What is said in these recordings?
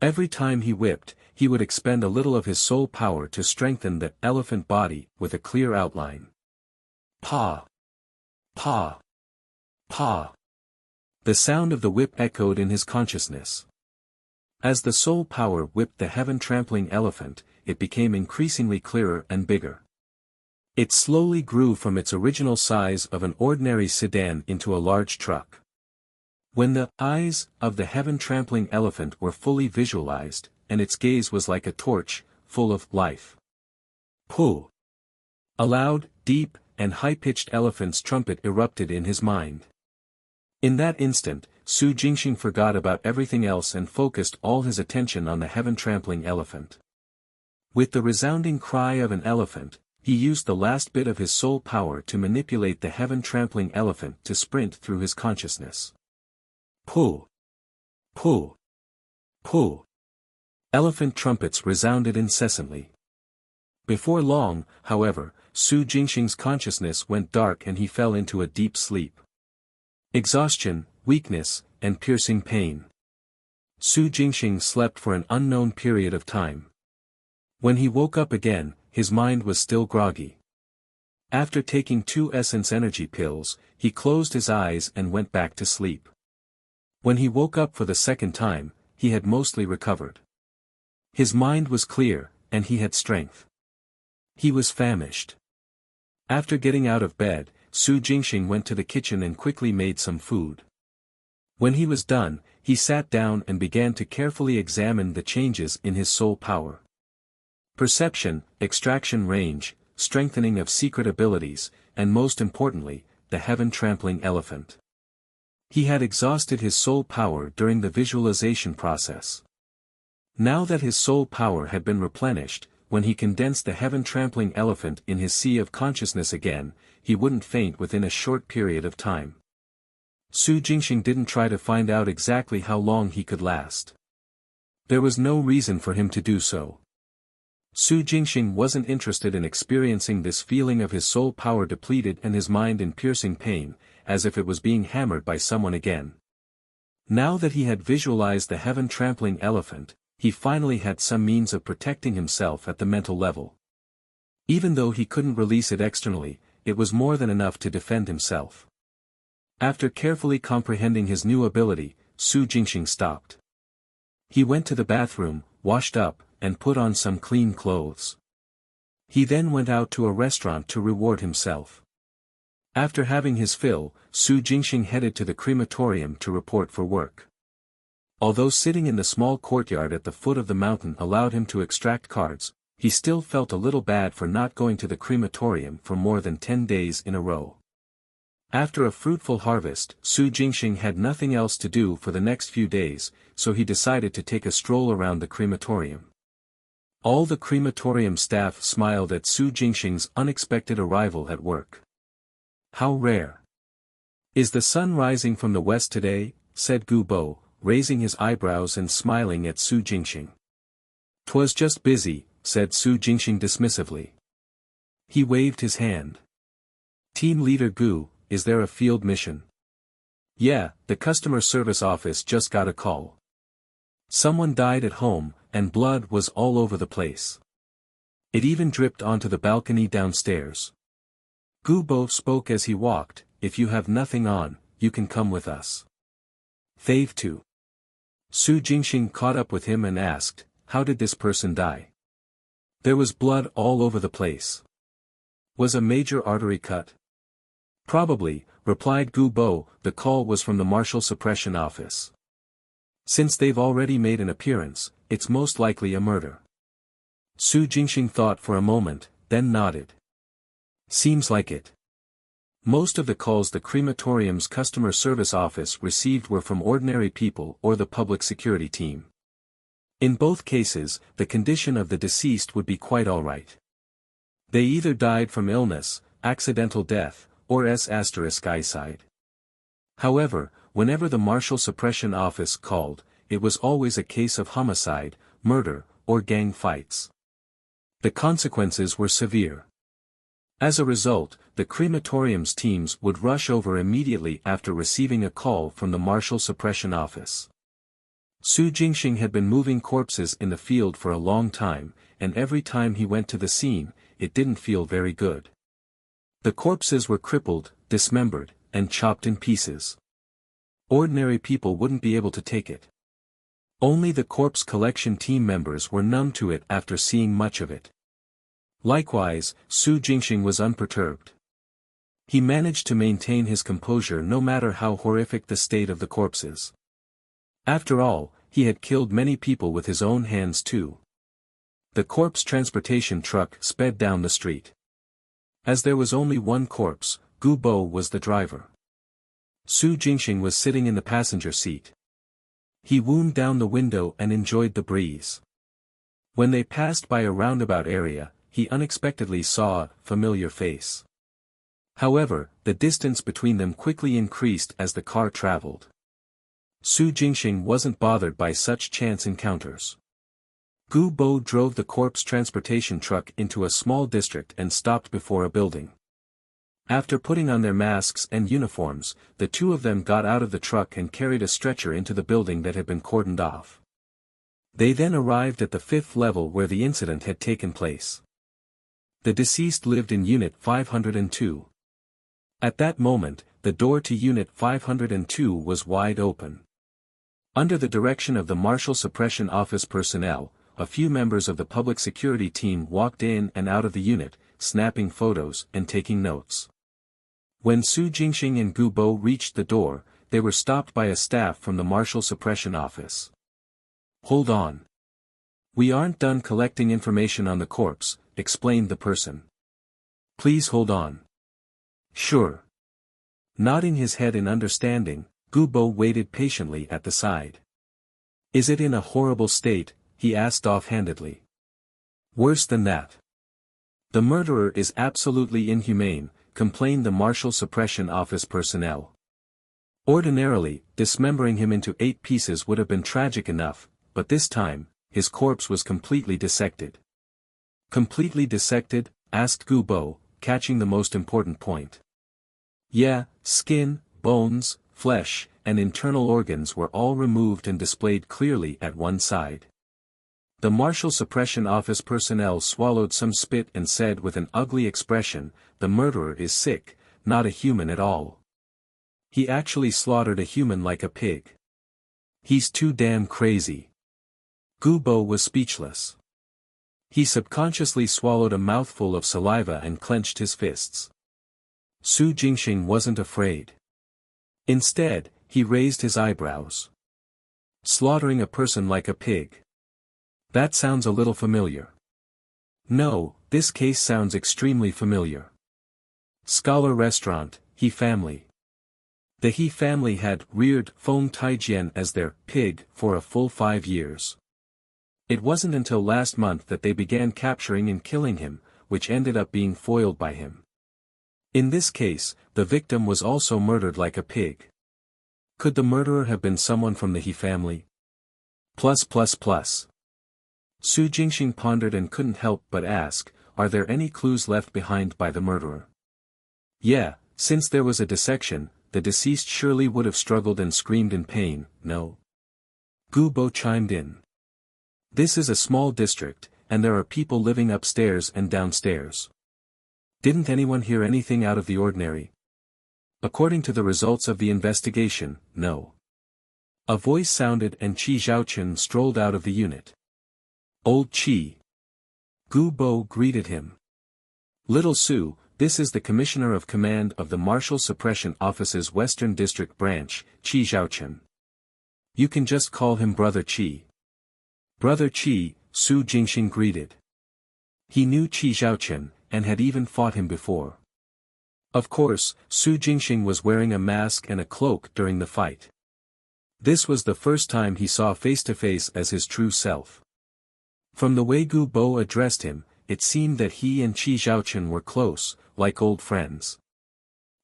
Every time he whipped, he would expend a little of his soul power to strengthen the elephant body with a clear outline. Pa! Pa! Pa! The sound of the whip echoed in his consciousness. As the soul power whipped the heaven-trampling elephant, it became increasingly clearer and bigger. It slowly grew from its original size of an ordinary sedan into a large truck. When the eyes of the heaven-trampling elephant were fully visualized, and its gaze was like a torch, full of life. Pull! A loud, deep, and high-pitched elephant's trumpet erupted in his mind. In that instant, Su Jingxing forgot about everything else and focused all his attention on the heaven-trampling elephant. With the resounding cry of an elephant, he used the last bit of his soul power to manipulate the heaven-trampling elephant to sprint through his consciousness. Pull! Pull! Pull! Elephant trumpets resounded incessantly. Before long, however, Su Jingxing's consciousness went dark and he fell into a deep sleep. Exhaustion, weakness, and piercing pain. Su Jingxing slept for an unknown period of time. When he woke up again, his mind was still groggy. After taking 2 essence energy pills, he closed his eyes and went back to sleep. When he woke up for the second time, he had mostly recovered. His mind was clear, and he had strength. He was famished. After getting out of bed, Su Jingxing went to the kitchen and quickly made some food. When he was done, he sat down and began to carefully examine the changes in his soul power. Perception, extraction range, strengthening of secret abilities, and most importantly, the heaven-trampling elephant. He had exhausted his soul power during the visualization process. Now that his soul power had been replenished, when he condensed the heaven-trampling elephant in his sea of consciousness again, he wouldn't faint within a short period of time. Su Jingxing didn't try to find out exactly how long he could last. There was no reason for him to do so. Su Jingxing wasn't interested in experiencing this feeling of his soul power depleted and his mind in piercing pain, as if it was being hammered by someone again. Now that he had visualized the heaven-trampling elephant, he finally had some means of protecting himself at the mental level. Even though he couldn't release it externally, it was more than enough to defend himself. After carefully comprehending his new ability, Su Jingxing stopped. He went to the bathroom, washed up, and put on some clean clothes. He then went out to a restaurant to reward himself. After having his fill, Su Jingxing headed to the crematorium to report for work. Although sitting in the small courtyard at the foot of the mountain allowed him to extract cards, he still felt a little bad for not going to the crematorium for more than 10 days in a row. After a fruitful harvest, Su Jingxing had nothing else to do for the next few days, so he decided to take a stroll around the crematorium. All the crematorium staff smiled at Su Jingxing's unexpected arrival at work. "How rare. Is the sun rising from the west today?" said Gu Bo, raising his eyebrows and smiling at Su Jingxing. "'Twas just busy," said Su Jingxing dismissively. He waved his hand. "Team leader Gu, is there a field mission?" "Yeah, the customer service office just got a call. Someone died at home, and blood was all over the place. It even dripped onto the balcony downstairs. Gu Bo spoke as he walked, "If you have nothing on, you can come with us." "They've to." Su Jingxing caught up with him and asked, "How did this person die?" "There was blood all over the place." "Was a major artery cut?" "Probably," replied Gu Bo. "The call was from the Martial Suppression Office. Since they've already made an appearance, it's most likely a murder." Su Jingxing thought for a moment, then nodded. "Seems like it." Most of the calls the crematorium's customer service office received were from ordinary people or the public security team. In both cases, the condition of the deceased would be quite alright. They either died from illness, accidental death, or ****. However, whenever the Martial Suppression Office called, it was always a case of homicide, murder, or gang fights. The consequences were severe. As a result, the crematorium's teams would rush over immediately after receiving a call from the Martial Suppression Office. Su Jingxing had been moving corpses in the field for a long time, and every time he went to the scene, it didn't feel very good. The corpses were crippled, dismembered, and chopped in pieces. Ordinary people wouldn't be able to take it. Only the corpse collection team members were numb to it after seeing much of it. Likewise, Su Jingxing was unperturbed. He managed to maintain his composure no matter how horrific the state of the corpses. After all, he had killed many people with his own hands too. The corpse transportation truck sped down the street. As there was only one corpse, Gu Bo was the driver. Su Jingxing was sitting in the passenger seat. He wound down the window and enjoyed the breeze. When they passed by a roundabout area, he unexpectedly saw a familiar face. However, the distance between them quickly increased as the car traveled. Su Jingxing wasn't bothered by such chance encounters. Gu Bo drove the corpse transportation truck into a small district and stopped before a building. After putting on their masks and uniforms, the two of them got out of the truck and carried a stretcher into the building that had been cordoned off. They then arrived at the 5th level where the incident had taken place. The deceased lived in Unit 502. At that moment, the door to Unit 502 was wide open. Under the direction of the Martial Suppression Office personnel, a few members of the public security team walked in and out of the unit, snapping photos and taking notes. When Su Jingxing and Gu Bo reached the door, they were stopped by a staff from the Martial Suppression Office. "Hold on. We aren't done collecting information on the corpse," explained the person. "Please hold on." "Sure." Nodding his head in understanding, Gu Bo waited patiently at the side. "Is it in a horrible state?" he asked offhandedly. "Worse than that. The murderer is absolutely inhumane," complained the Martial Suppression Office personnel. Ordinarily, dismembering him into 8 pieces would have been tragic enough, but this time, his corpse was completely dissected. "Completely dissected?" asked Gu Bo, catching the most important point. "Yeah, skin, bones, flesh, and internal organs were all removed and displayed clearly at one side." The Martial Suppression Office personnel swallowed some spit and said with an ugly expression, "The murderer is sick, not a human at all. He actually slaughtered a human like a pig. He's too damn crazy." Gu Bo was speechless. He subconsciously swallowed a mouthful of saliva and clenched his fists. Su Jingxing wasn't afraid. Instead, he raised his eyebrows. "Slaughtering a person like a pig. That sounds a little familiar." "No, this case sounds extremely familiar. Scholar Restaurant, He family." The He family had reared Feng Taijian as their pig for a full 5 years. It wasn't until last month that they began capturing and killing him, which ended up being foiled by him. In this case, the victim was also murdered like a pig. Could the murderer have been someone from the He family? Su Jingxing pondered and couldn't help but ask, "Are there any clues left behind by the murderer?" "Yeah, since there was a dissection, the deceased surely would have struggled and screamed in pain, no?" Gu Bo chimed in. "This is a small district, and there are people living upstairs and downstairs. Didn't anyone hear anything out of the ordinary? According to the results of the investigation, no." A voice sounded and Qi Zhaochen strolled out of the unit. "Old Qi." Gu Bo greeted him. "Little Su, this is the Commissioner of Command of the Martial Suppression Office's Western District Branch, Qi Zhaochen. You can just call him Brother Qi." "Brother Qi," Su Jingxing greeted. He knew Qi Zhaochen, and had even fought him before. Of course, Su Jingxing was wearing a mask and a cloak during the fight. This was the first time he saw face-to-face as his true self. From the way Gu Bo addressed him, it seemed that he and Qi Zhaochen were close, like old friends.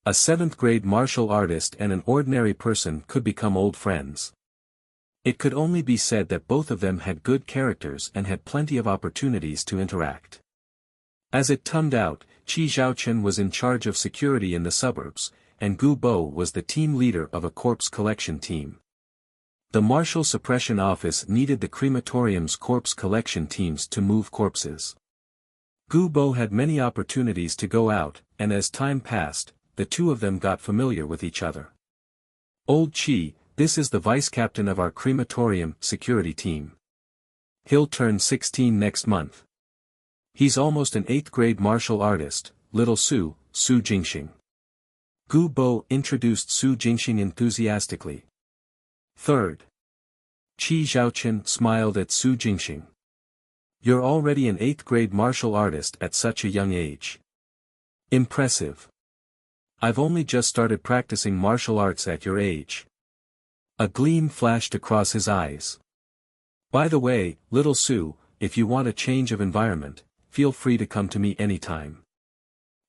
A 7th-grade martial artist and an ordinary person could become old friends. It could only be said that both of them had good characters and had plenty of opportunities to interact. As it turned out, Qi Zhaochen was in charge of security in the suburbs, and Gu Bo was the team leader of a corpse collection team. The Martial Suppression Office needed the crematorium's corpse collection teams to move corpses. Gu Bo had many opportunities to go out, and as time passed, the two of them got familiar with each other. "Old Chi, this is the vice captain of our crematorium security team. He'll turn 16 next month. He's almost an 8th grade martial artist, little Su Jingxing." Gu Bo introduced Su Jingxing enthusiastically. Third. Qi Zhaochen smiled at Su Jingxing. "You're already an 8th grade martial artist at such a young age. Impressive. I've only just started practicing martial arts at your age." A gleam flashed across his eyes. "By the way, little Su, if you want a change of environment, feel free to come to me anytime."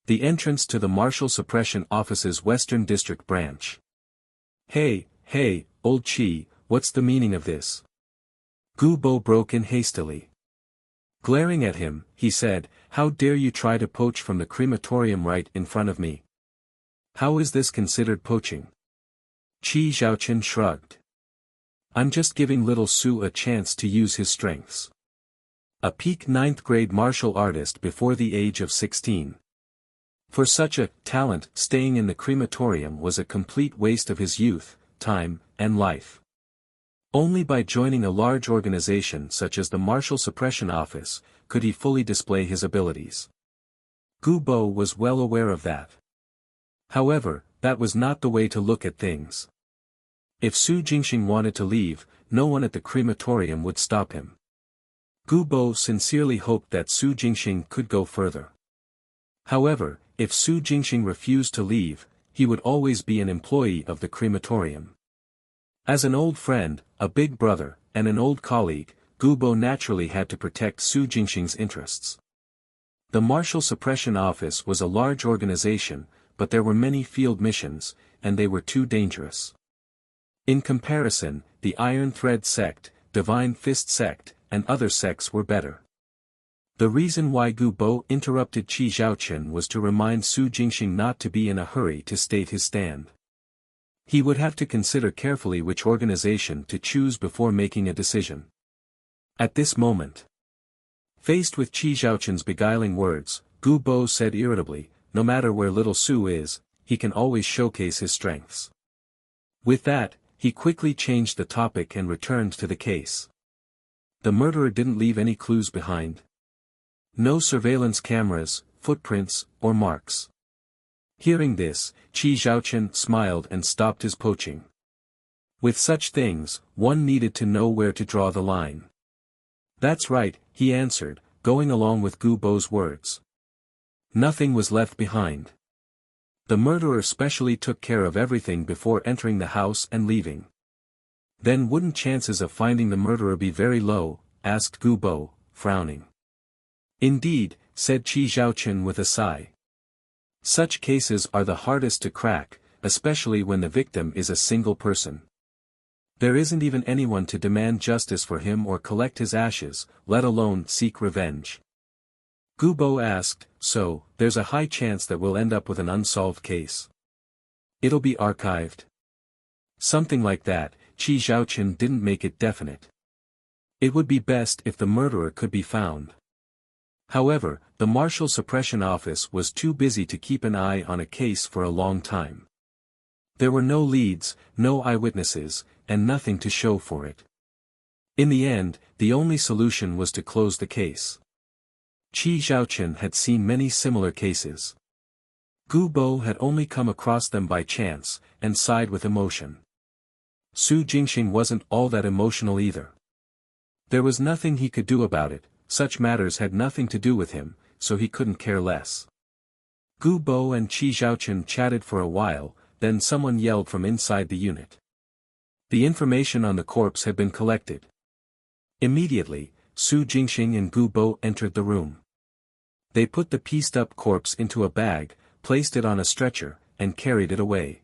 The entrance to the Martial Suppression Office's Western District branch. Hey, old Chi, what's the meaning of this?" Gu Bo broke in hastily. Glaring at him, he said, "How dare you try to poach from the crematorium right in front of me? How is this considered poaching?" Qi Zhaochen shrugged. "I'm just giving little Su a chance to use his strengths. A peak 9th grade martial artist before the age of 16. For such a talent, staying in the crematorium was a complete waste of his youth, time, and life. Only by joining a large organization such as the Martial Suppression Office, could he fully display his abilities." Gu Bo was well aware of that. However, that was not the way to look at things. If Su Jingxing wanted to leave, no one at the crematorium would stop him. Gu Bo sincerely hoped that Su Jingxing could go further. However, if Su Jingxing refused to leave, he would always be an employee of the crematorium. As an old friend, a big brother, and an old colleague, Gu Bo naturally had to protect Su Jingxing's interests. The Martial Suppression Office was a large organization, but there were many field missions, and they were too dangerous. In comparison, the Iron Thread Sect, Divine Fist Sect, and other sects were better. The reason why Gu Bo interrupted Qi Zhaochen was to remind Su Jingxing not to be in a hurry to state his stand. He would have to consider carefully which organization to choose before making a decision. At this moment, faced with Qi Zhaochen's beguiling words, Gu Bo said irritably, "No matter where little Su is, he can always showcase his strengths." With that, he quickly changed the topic and returned to the case. The murderer didn't leave any clues behind. No surveillance cameras, footprints, or marks. Hearing this, Qi Zhaochen smiled and stopped his poaching. With such things, one needed to know where to draw the line. "That's right," he answered, going along with Gu Bo's words. Nothing was left behind. The murderer specially took care of everything before entering the house and leaving. "Then wouldn't chances of finding the murderer be very low?" asked Gu Bo, frowning. "Indeed," said Qi Zhaochen with a sigh. "Such cases are the hardest to crack, especially when the victim is a single person. There isn't even anyone to demand justice for him or collect his ashes, let alone seek revenge." Gu Bo asked, "So, there's a high chance that we'll end up with an unsolved case? It'll be archived?" "Something like that," Qi Zhaochen didn't make it definite. It would be best if the murderer could be found. However, the Martial Suppression Office was too busy to keep an eye on a case for a long time. There were no leads, no eyewitnesses, and nothing to show for it. In the end, the only solution was to close the case. Qi Zhaochen had seen many similar cases. Gu Bo had only come across them by chance, and sighed with emotion. Su Jingxing wasn't all that emotional either. There was nothing he could do about it. Such matters had nothing to do with him, so he couldn't care less. Gu Bo and Qi Zhaochen chatted for a while, then someone yelled from inside the unit. The information on the corpse had been collected. Immediately, Su Jingxing and Gu Bo entered the room. They put the pieced-up corpse into a bag, placed it on a stretcher, and carried it away.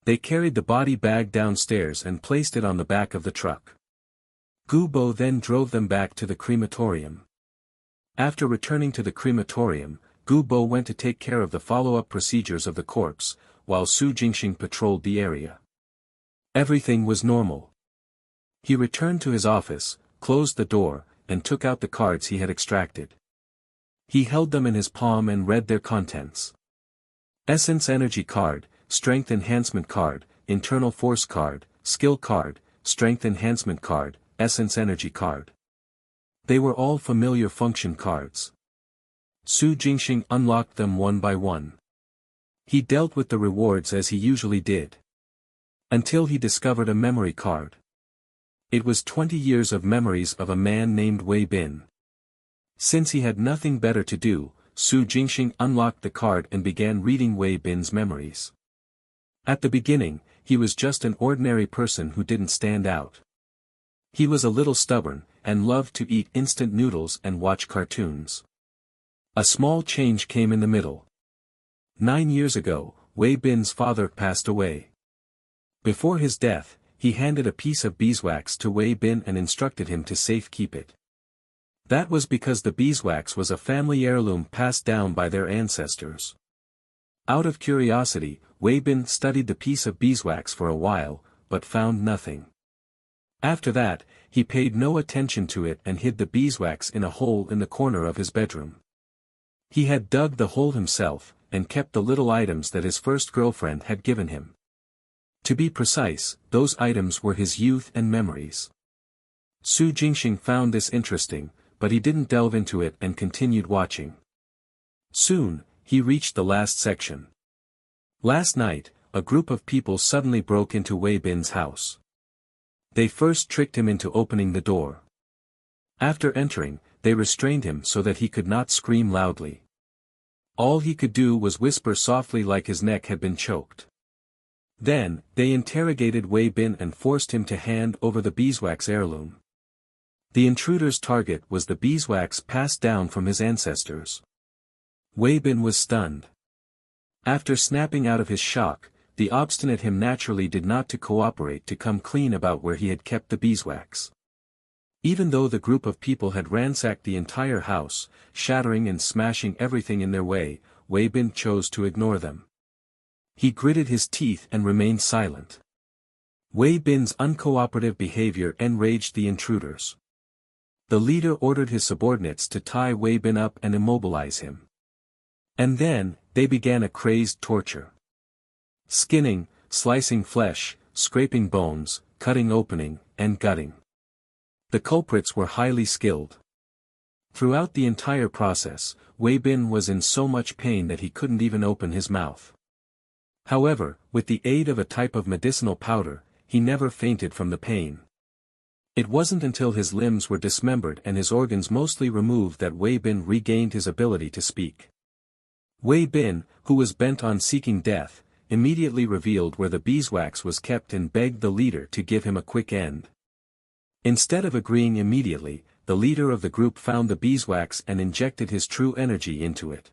They carried the body bag downstairs and placed it on the back of the truck. Gu Bo then drove them back to the crematorium. After returning to the crematorium, Gu Bo went to take care of the follow-up procedures of the corpse, while Su Jingxing patrolled the area. Everything was normal. He returned to his office, closed the door, and took out the cards he had extracted. He held them in his palm and read their contents. Essence Energy card, Strength Enhancement card, Internal Force card, Skill card, Strength Enhancement card, Essence Energy card. They were all familiar function cards. Su Jingxing unlocked them one by one. He dealt with the rewards as he usually did. Until he discovered a memory card. It was 20 years of memories of a man named Wei Bin. Since he had nothing better to do, Su Jingxing unlocked the card and began reading Wei Bin's memories. At the beginning, he was just an ordinary person who didn't stand out. He was a little stubborn, and loved to eat instant noodles and watch cartoons. A small change came in the middle. 9 years ago, Wei Bin's father passed away. Before his death, he handed a piece of beeswax to Wei Bin and instructed him to safekeep it. That was because the beeswax was a family heirloom passed down by their ancestors. Out of curiosity, Wei Bin studied the piece of beeswax for a while, but found nothing. After that, he paid no attention to it and hid the beeswax in a hole in the corner of his bedroom. He had dug the hole himself, and kept the little items that his first girlfriend had given him. To be precise, those items were his youth and memories. Su Jingxing found this interesting, but he didn't delve into it and continued watching. Soon, he reached the last section. Last night, a group of people suddenly broke into Wei Bin's house. They first tricked him into opening the door. After entering, they restrained him so that he could not scream loudly. All he could do was whisper softly like his neck had been choked. Then, they interrogated Wei Bin and forced him to hand over the beeswax heirloom. The intruder's target was the beeswax passed down from his ancestors. Wei Bin was stunned. After snapping out of his shock, the obstinate him naturally did not to cooperate to come clean about where he had kept the beeswax. Even though the group of people had ransacked the entire house, shattering and smashing everything in their way, Wei Bin chose to ignore them. He gritted his teeth and remained silent. Wei Bin's uncooperative behavior enraged the intruders. The leader ordered his subordinates to tie Wei Bin up and immobilize him. And then, they began a crazed torture. Skinning, slicing flesh, scraping bones, cutting opening, and gutting. The culprits were highly skilled. Throughout the entire process, Wei Bin was in so much pain that he couldn't even open his mouth. However, with the aid of a type of medicinal powder, he never fainted from the pain. It wasn't until his limbs were dismembered and his organs mostly removed that Wei Bin regained his ability to speak. Wei Bin, who was bent on seeking death, immediately revealed where the beeswax was kept and begged the leader to give him a quick end. Instead of agreeing immediately, the leader of the group found the beeswax and injected his true energy into it.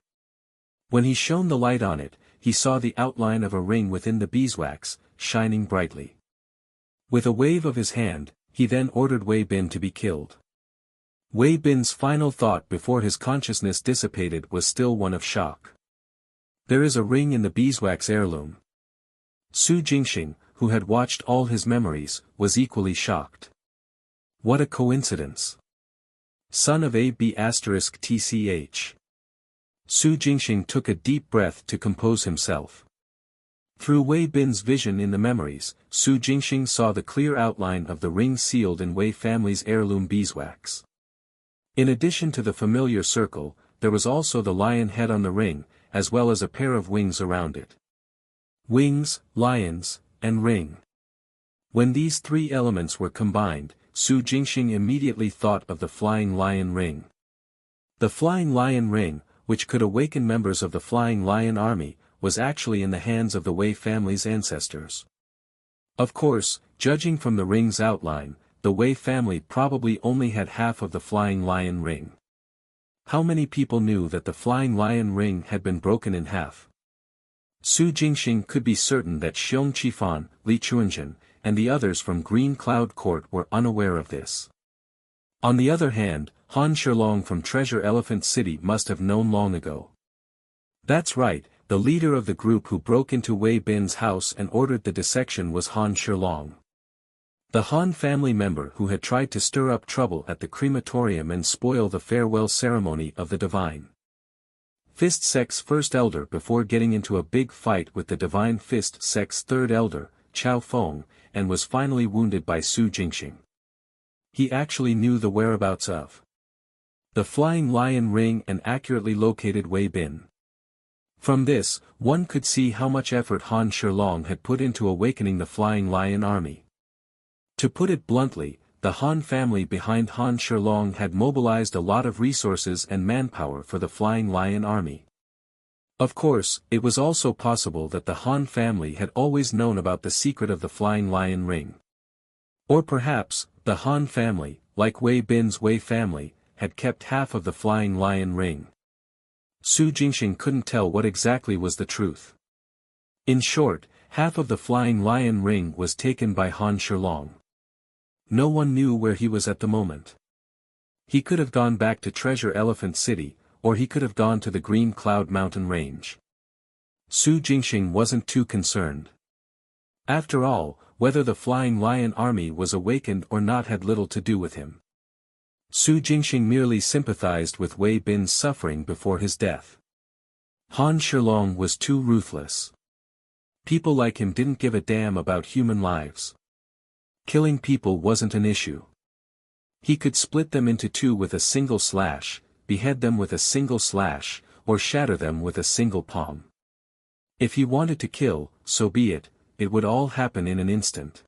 When he shone the light on it, he saw the outline of a ring within the beeswax, shining brightly. With a wave of his hand, he then ordered Wei Bin to be killed. Wei Bin's final thought before his consciousness dissipated was still one of shock. There is a ring in the beeswax heirloom. Su Jingxing, who had watched all his memories, was equally shocked. What a coincidence. Son of AB*TCH. Su Jingxing took a deep breath to compose himself. Through Wei Bin's vision in the memories, Su Jingxing saw the clear outline of the ring sealed in Wei family's heirloom beeswax. In addition to the familiar circle, there was also the lion head on the ring, as well as a pair of wings around it. Wings, lions, and ring. When these three elements were combined, Su Jingxing immediately thought of the Flying Lion Ring. The Flying Lion Ring, which could awaken members of the Flying Lion Army, was actually in the hands of the Wei family's ancestors. Of course, judging from the ring's outline, the Wei family probably only had half of the Flying Lion Ring. How many people knew that the Flying Lion Ring had been broken in half? Su Jingxing could be certain that Xiong Qifan, Li Chuanjun, and the others from Green Cloud Court were unaware of this. On the other hand, Han Shilong from Treasure Elephant City must have known long ago. That's right, the leader of the group who broke into Wei Bin's house and ordered the dissection was Han Shilong. The Han family member who had tried to stir up trouble at the crematorium and spoil the farewell ceremony of the Divine Fist Sect's first elder before getting into a big fight with the Divine Fist Sect's third elder, Chao Feng, and was finally wounded by Su Jingxing. He actually knew the whereabouts of the Flying Lion Ring and accurately located Wei Bin. From this, one could see how much effort Han Shilong had put into awakening the Flying Lion army. To put it bluntly, the Han family behind Han Shilong had mobilized a lot of resources and manpower for the Flying Lion army. Of course, it was also possible that the Han family had always known about the secret of the Flying Lion Ring. Or perhaps, the Han family, like Wei Bin's Wei family, had kept half of the Flying Lion Ring. Su Jingxing couldn't tell what exactly was the truth. In short, half of the Flying Lion Ring was taken by Han Shilong. No one knew where he was at the moment. He could have gone back to Treasure Elephant City, or he could have gone to the Green Cloud Mountain Range. Su Jingxing wasn't too concerned. After all, whether the Flying Lion army was awakened or not had little to do with him. Su Jingxing merely sympathized with Wei Bin's suffering before his death. Han Shilong was too ruthless. People like him didn't give a damn about human lives. Killing people wasn't an issue. He could split them into two with a single slash, behead them with a single slash, or shatter them with a single palm. If he wanted to kill, so be it, it would all happen in an instant.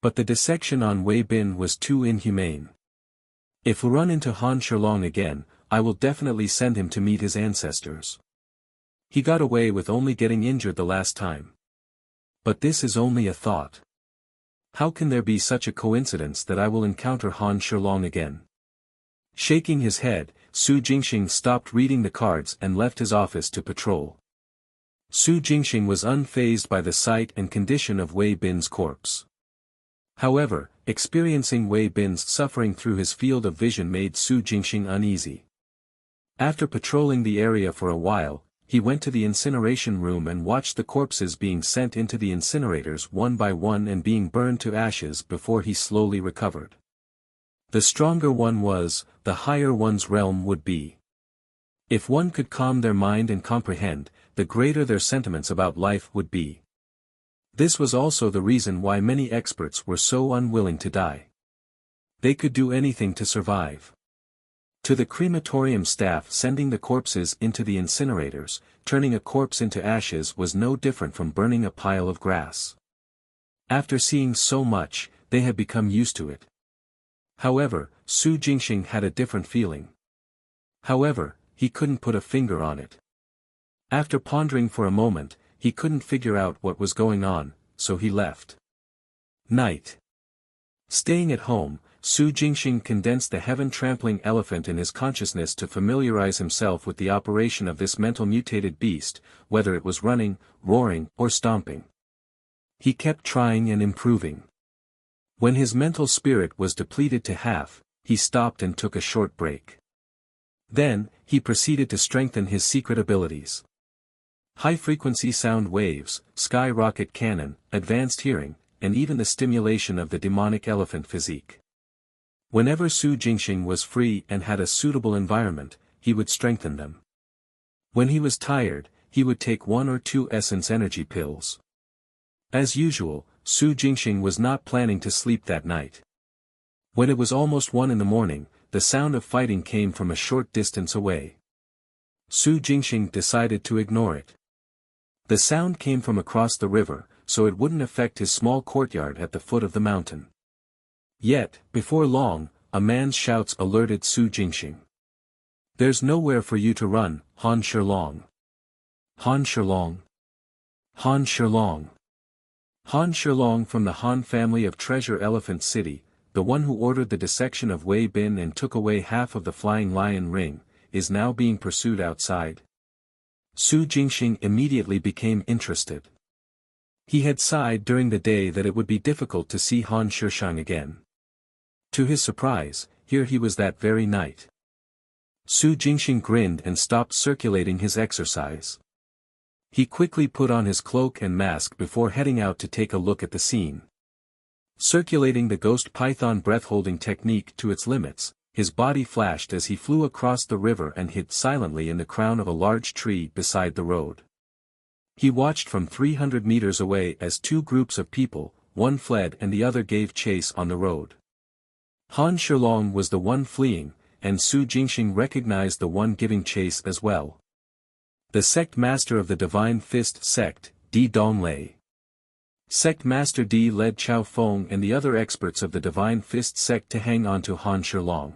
But the dissection on Wei Bin was too inhumane. If we run into Han Shilong again, I will definitely send him to meet his ancestors. He got away with only getting injured the last time. But this is only a thought. How can there be such a coincidence that I will encounter Han Shilong again? Shaking his head, Su Jingxing stopped reading the cards and left his office to patrol. Su Jingxing was unfazed by the sight and condition of Wei Bin's corpse. However, experiencing Wei Bin's suffering through his field of vision made Su Jingxing uneasy. After patrolling the area for a while, he went to the incineration room and watched the corpses being sent into the incinerators one by one and being burned to ashes before he slowly recovered. The stronger one was, the higher one's realm would be. If one could calm their mind and comprehend, the greater their sentiments about life would be. This was also the reason why many experts were so unwilling to die. They could do anything to survive. To the crematorium staff, sending the corpses into the incinerators, turning a corpse into ashes was no different from burning a pile of grass. After seeing so much, they had become used to it. However, Su Jingxing had a different feeling. However, he couldn't put a finger on it. After pondering for a moment, he couldn't figure out what was going on, so he left. Night. Staying at home, Su Jingxing condensed the heaven-trampling elephant in his consciousness to familiarize himself with the operation of this mental mutated beast, whether it was running, roaring, or stomping. He kept trying and improving. When his mental spirit was depleted to half, he stopped and took a short break. Then, he proceeded to strengthen his secret abilities. High-frequency sound waves, skyrocket cannon, advanced hearing, and even the stimulation of the demonic elephant physique. Whenever Su Jingxing was free and had a suitable environment, he would strengthen them. When he was tired, he would take 1 or 2 essence energy pills. As usual, Su Jingxing was not planning to sleep that night. When it was almost 1 in the morning, the sound of fighting came from a short distance away. Su Jingxing decided to ignore it. The sound came from across the river, so it wouldn't affect his small courtyard at the foot of the mountain. Yet, before long, a man's shouts alerted Su Jingxing. "There's nowhere for you to run, Han Shilong. Han Shilong. Han Shilong. Han Shilong from the Han family of Treasure Elephant City, the one who ordered the dissection of Wei Bin and took away half of the Flying Lion Ring, is now being pursued outside." Su Jingxing immediately became interested. He had sighed during the day that it would be difficult to see Han Shilong again. To his surprise, here he was that very night. Su Jingxing grinned and stopped circulating his exercise. He quickly put on his cloak and mask before heading out to take a look at the scene. Circulating the ghost python breath-holding technique to its limits, his body flashed as he flew across the river and hid silently in the crown of a large tree beside the road. He watched from 300 meters away as two groups of people, one fled and the other gave chase on the road. Han Shilong was the one fleeing, and Su Jingxing recognized the one giving chase as well. The sect master of the Divine Fist sect, Di Donglei. Sect Master Di led Chao Feng and the other experts of the Divine Fist sect to hang on to Han Shilong.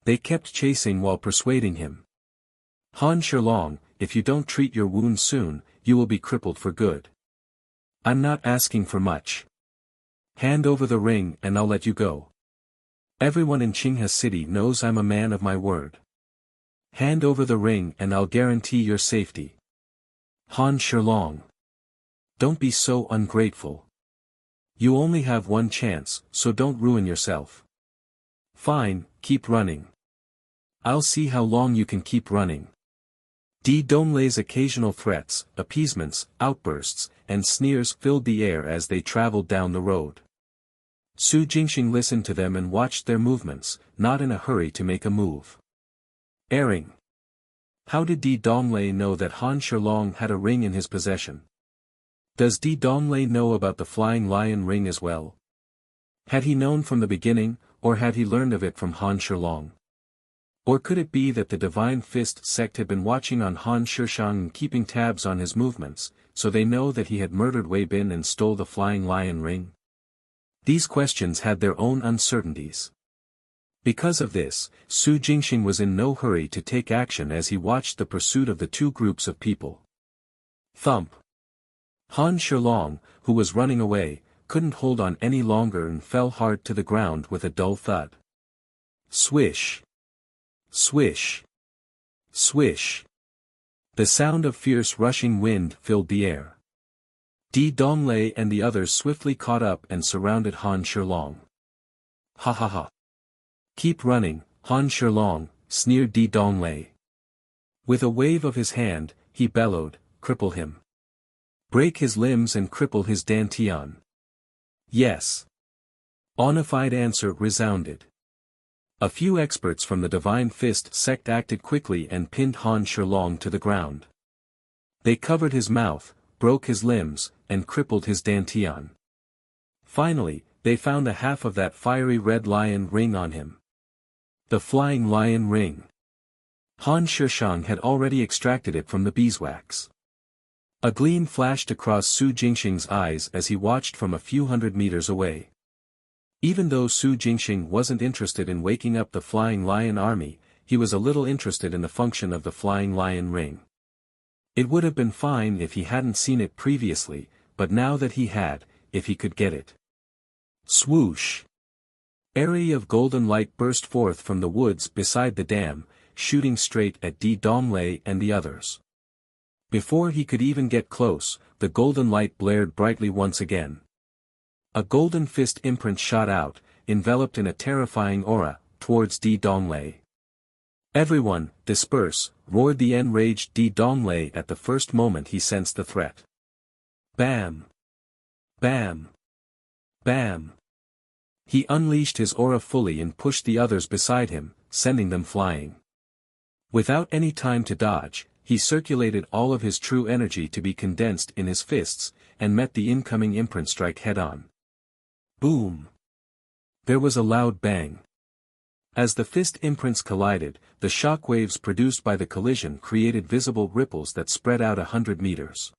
They kept chasing while persuading him. Han Shilong, if you don't treat your wound soon, you will be crippled for good. I'm not asking for much. Hand over the ring and I'll let you go. Everyone in Qinghe City knows I'm a man of my word. Hand over the ring and I'll guarantee your safety. Han Shilong. Don't be so ungrateful. You only have one chance, so don't ruin yourself. Fine, keep running. I'll see how long you can keep running. Di Donglei's occasional threats, appeasements, outbursts, and sneers filled the air as they traveled down the road. Su Jingxing listened to them and watched their movements, not in a hurry to make a move. Erring. How did Di Donglei know that Han Shilong had a ring in his possession? Does Di Donglei know about the Flying Lion ring as well? Had he known from the beginning, or had he learned of it from Han Shilong? Or could it be that the Divine Fist sect had been watching on Han Shishang and keeping tabs on his movements, so they know that he had murdered Wei Bin and stole the Flying Lion ring? These questions had their own uncertainties. Because of this, Su Jingxing was in no hurry to take action as he watched the pursuit of the two groups of people. Thump. Han Shilong, who was running away, couldn't hold on any longer and fell hard to the ground with a dull thud. Swish. Swish. Swish. The sound of fierce rushing wind filled the air. Di Donglei and the others swiftly caught up and surrounded Han Shilong. Ha ha ha. Keep running, Han Shilong, sneered Di Donglei. With a wave of his hand, he bellowed, cripple him. Break his limbs and cripple his dantian. Yes. Onified answer resounded. A few experts from the Divine Fist sect acted quickly and pinned Han Shilong to the ground. They covered his mouth, broke his limbs, and crippled his dantian. Finally, they found a half of that fiery red lion ring on him. The Flying Lion ring. Han Shishang had already extracted it from the beeswax. A gleam flashed across Su Jingxing's eyes as he watched from a few hundred meters away. Even though Su Jingxing wasn't interested in waking up the Flying Lion army, he was a little interested in the function of the Flying Lion ring. It would have been fine if he hadn't seen it previously, but now that he had, if he could get it. Swoosh! A ray of golden light burst forth from the woods beside the dam, shooting straight at Di Donglei and the others. Before he could even get close, the golden light blared brightly once again. A golden fist imprint shot out, enveloped in a terrifying aura, towards Di Donglei. Everyone, disperse, roared the enraged Di Donglei at the first moment he sensed the threat. Bam! Bam! Bam! He unleashed his aura fully and pushed the others beside him, sending them flying. Without any time to dodge, he circulated all of his true energy to be condensed in his fists, and met the incoming imprint strike head-on. Boom! There was a loud bang. As the fist imprints collided, the shock waves produced by the collision created visible ripples that spread out 100 meters.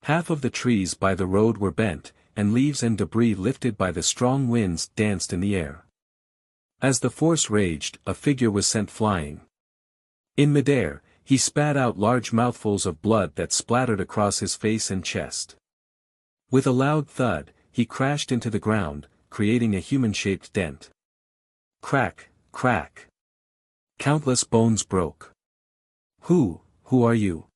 Half of the trees by the road were bent, and leaves and debris lifted by the strong winds danced in the air. As the force raged, a figure was sent flying. In midair, he spat out large mouthfuls of blood that splattered across his face and chest. With a loud thud, he crashed into the ground, creating a human-shaped dent. Crack, crack. Countless bones broke. Who are you?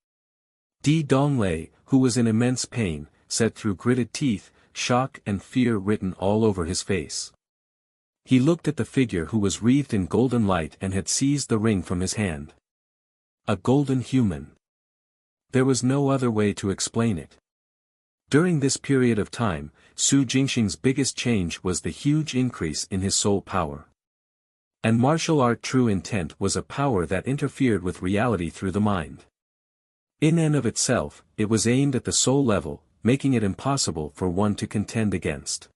Di Donglei, who was in immense pain, said through gritted teeth, shock and fear written all over his face. He looked at the figure who was wreathed in golden light and had seized the ring from his hand. A golden human. There was no other way to explain it. During this period of time, Su Jingxing's biggest change was the huge increase in his soul power. And martial art true intent was a power that interfered with reality through the mind. In and of itself, it was aimed at the soul level, making it impossible for one to contend against.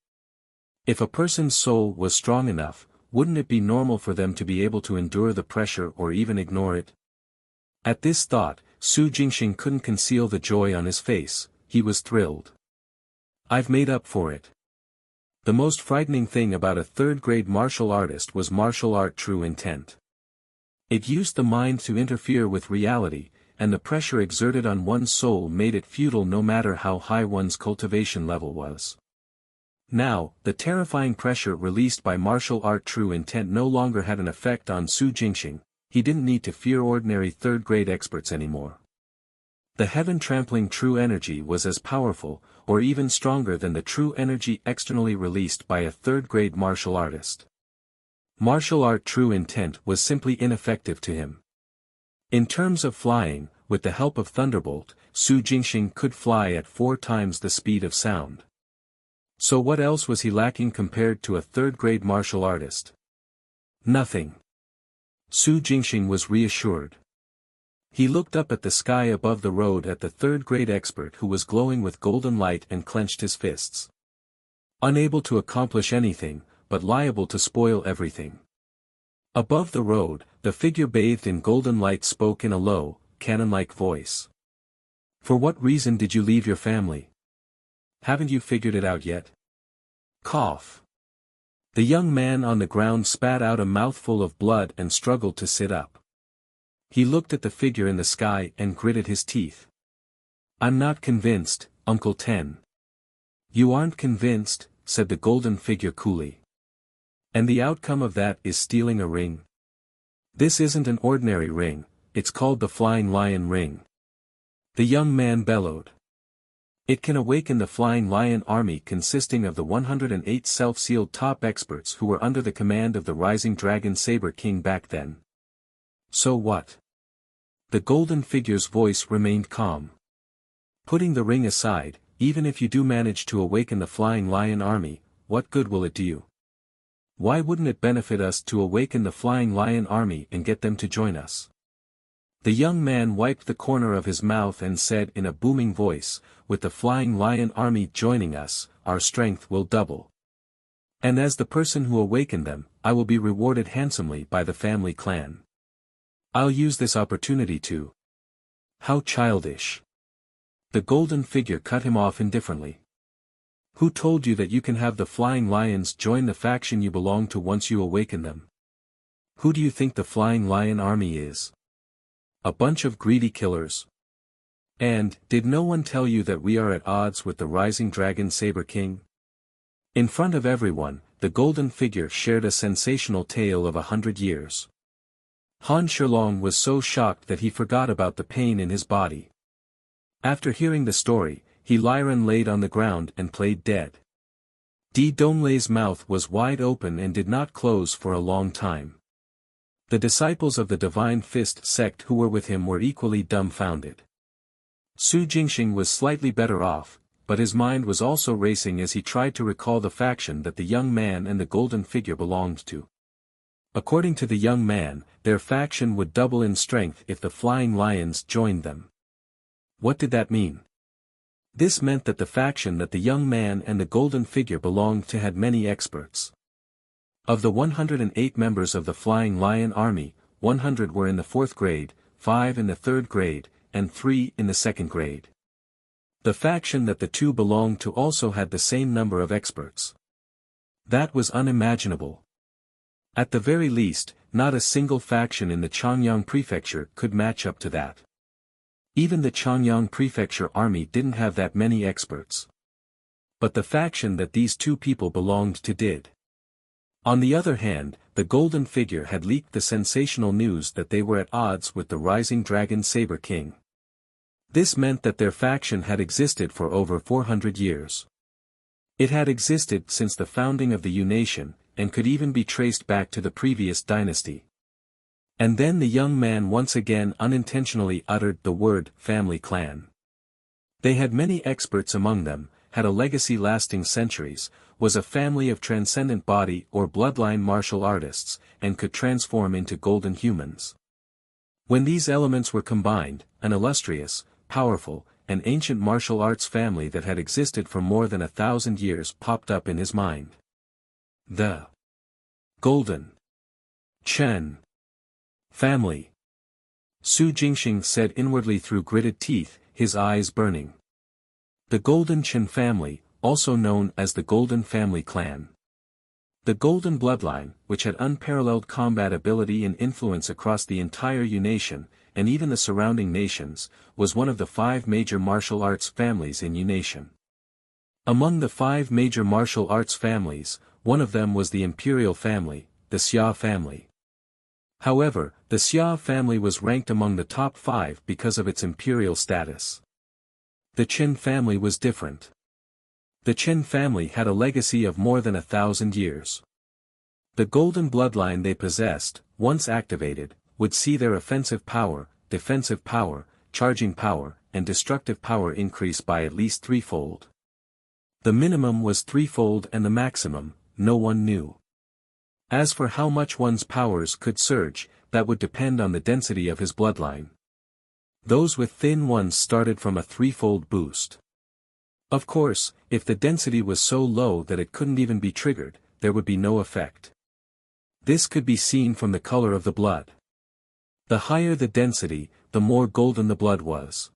If a person's soul was strong enough, wouldn't it be normal for them to be able to endure the pressure or even ignore it? At this thought, Su Jingxing couldn't conceal the joy on his face. He was thrilled. I've made up for it. The most frightening thing about a third-grade martial artist was martial art true intent. It used the mind to interfere with reality, and the pressure exerted on one's soul made it futile no matter how high one's cultivation level was. Now, the terrifying pressure released by martial art true intent no longer had an effect on Su Jingxing. He didn't need to fear ordinary third-grade experts anymore. The heaven-trampling true energy was as powerful, or even stronger than the true energy externally released by a third-grade martial artist. Martial art true intent was simply ineffective to him. In terms of flying, with the help of Thunderbolt, Su Jingxing could fly at 4 times the speed of sound. So what else was he lacking compared to a third-grade martial artist? Nothing. Su Jingxing was reassured. He looked up at the sky above the road at the third-grade expert who was glowing with golden light and clenched his fists. Unable to accomplish anything, but liable to spoil everything. Above the road, the figure bathed in golden light spoke in a low, cannon-like voice. For what reason did you leave your family? Haven't you figured it out yet? Cough. The young man on the ground spat out a mouthful of blood and struggled to sit up. He looked at the figure in the sky and gritted his teeth. I'm not convinced, Uncle Ten. You aren't convinced, said the golden figure coolly. And the outcome of that is stealing a ring. This isn't an ordinary ring, it's called the Flying Lion Ring. The young man bellowed. It can awaken the Flying Lion army consisting of the 108 self-sealed top experts who were under the command of the Rising Dragon Saber King back then. So what? The golden figure's voice remained calm. Putting the ring aside, even if you do manage to awaken the Flying Lion army, what good will it do you? Why wouldn't it benefit us to awaken the Flying Lion army and get them to join us? The young man wiped the corner of his mouth and said in a booming voice, with the Flying Lion army joining us, our strength will double. And as the person who awakened them, I will be rewarded handsomely by the family clan. I'll use this opportunity to. How childish. The golden figure cut him off indifferently. Who told you that you can have the Flying Lions join the faction you belong to once you awaken them? Who do you think the Flying Lion army is? A bunch of greedy killers. And, did no one tell you that we are at odds with the Rising Dragon Saber King? In front of everyone, the golden figure shared a sensational tale of 100 years. Han Shilong was so shocked that he forgot about the pain in his body. After hearing the story, he Lyran laid on the ground and played dead. Di Donglei's mouth was wide open and did not close for a long time. The disciples of the Divine Fist sect who were with him were equally dumbfounded. Su Jingxing was slightly better off, but his mind was also racing as he tried to recall the faction that the young man and the golden figure belonged to. According to the young man, their faction would double in strength if the Flying Lions joined them. What did that mean? This meant that the faction that the young man and the golden figure belonged to had many experts. Of the 108 members of the Flying Lion army, 100 were in the 4th grade, 5 in the 3rd grade, and 3 in the 2nd grade. The faction that the two belonged to also had the same number of experts. That was unimaginable. At the very least, not a single faction in the Changyang prefecture could match up to that. Even the Changyang prefecture army didn't have that many experts. But the faction that these two people belonged to did. On the other hand, the golden figure had leaked the sensational news that they were at odds with the Rising Dragon Saber King. This meant that their faction had existed for over 400 years. It had existed since the founding of the U-Nation, and could even be traced back to the previous dynasty. And then the young man once again unintentionally uttered the word family clan. They had many experts among them, had a legacy lasting centuries, was a family of transcendent body or bloodline martial artists, and could transform into golden humans. When these elements were combined, an illustrious, powerful, and ancient martial arts family that had existed for more than 1,000 years popped up in his mind. The Golden Chen family. Su Jingxing said inwardly through gritted teeth, his eyes burning. The Golden Chen family, also known as the Golden Family Clan. The Golden Bloodline, which had unparalleled combat ability and influence across the entire U-Nation, and even the surrounding nations, was one of the 5 major martial arts families in U-Nation. Among the 5 major martial arts families, one of them was the Imperial family, the Xia family. However, the Xia family was ranked among the top 5 because of its imperial status. The Qin family was different. The Qin family had a legacy of more than 1,000 years. The golden bloodline they possessed, once activated, would see their offensive power, defensive power, charging power, and destructive power increase by at least 3-fold. The minimum was 3-fold and the maximum, no one knew. As for how much one's powers could surge, that would depend on the density of his bloodline. Those with thin ones started from a 3-fold boost. Of course, if the density was so low that it couldn't even be triggered, there would be no effect. This could be seen from the color of the blood. The higher the density, the more golden the blood was.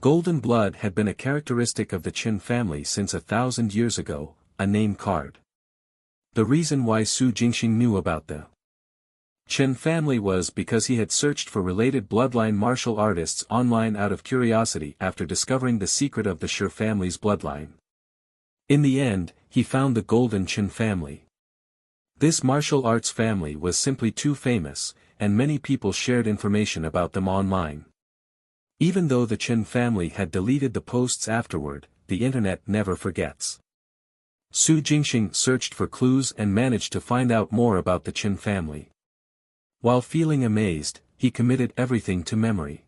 Golden blood had been a characteristic of the Qin family since 1,000 years ago, a name card. The reason why Su Jingxing knew about the Qin family was because he had searched for related bloodline martial artists online out of curiosity after discovering the secret of the Shi family's bloodline. In the end, he found the Golden Qin family. This martial arts family was simply too famous, and many people shared information about them online. Even though the Qin family had deleted the posts afterward, the internet never forgets. Su Jingxing searched for clues and managed to find out more about the Qin family. While feeling amazed, he committed everything to memory.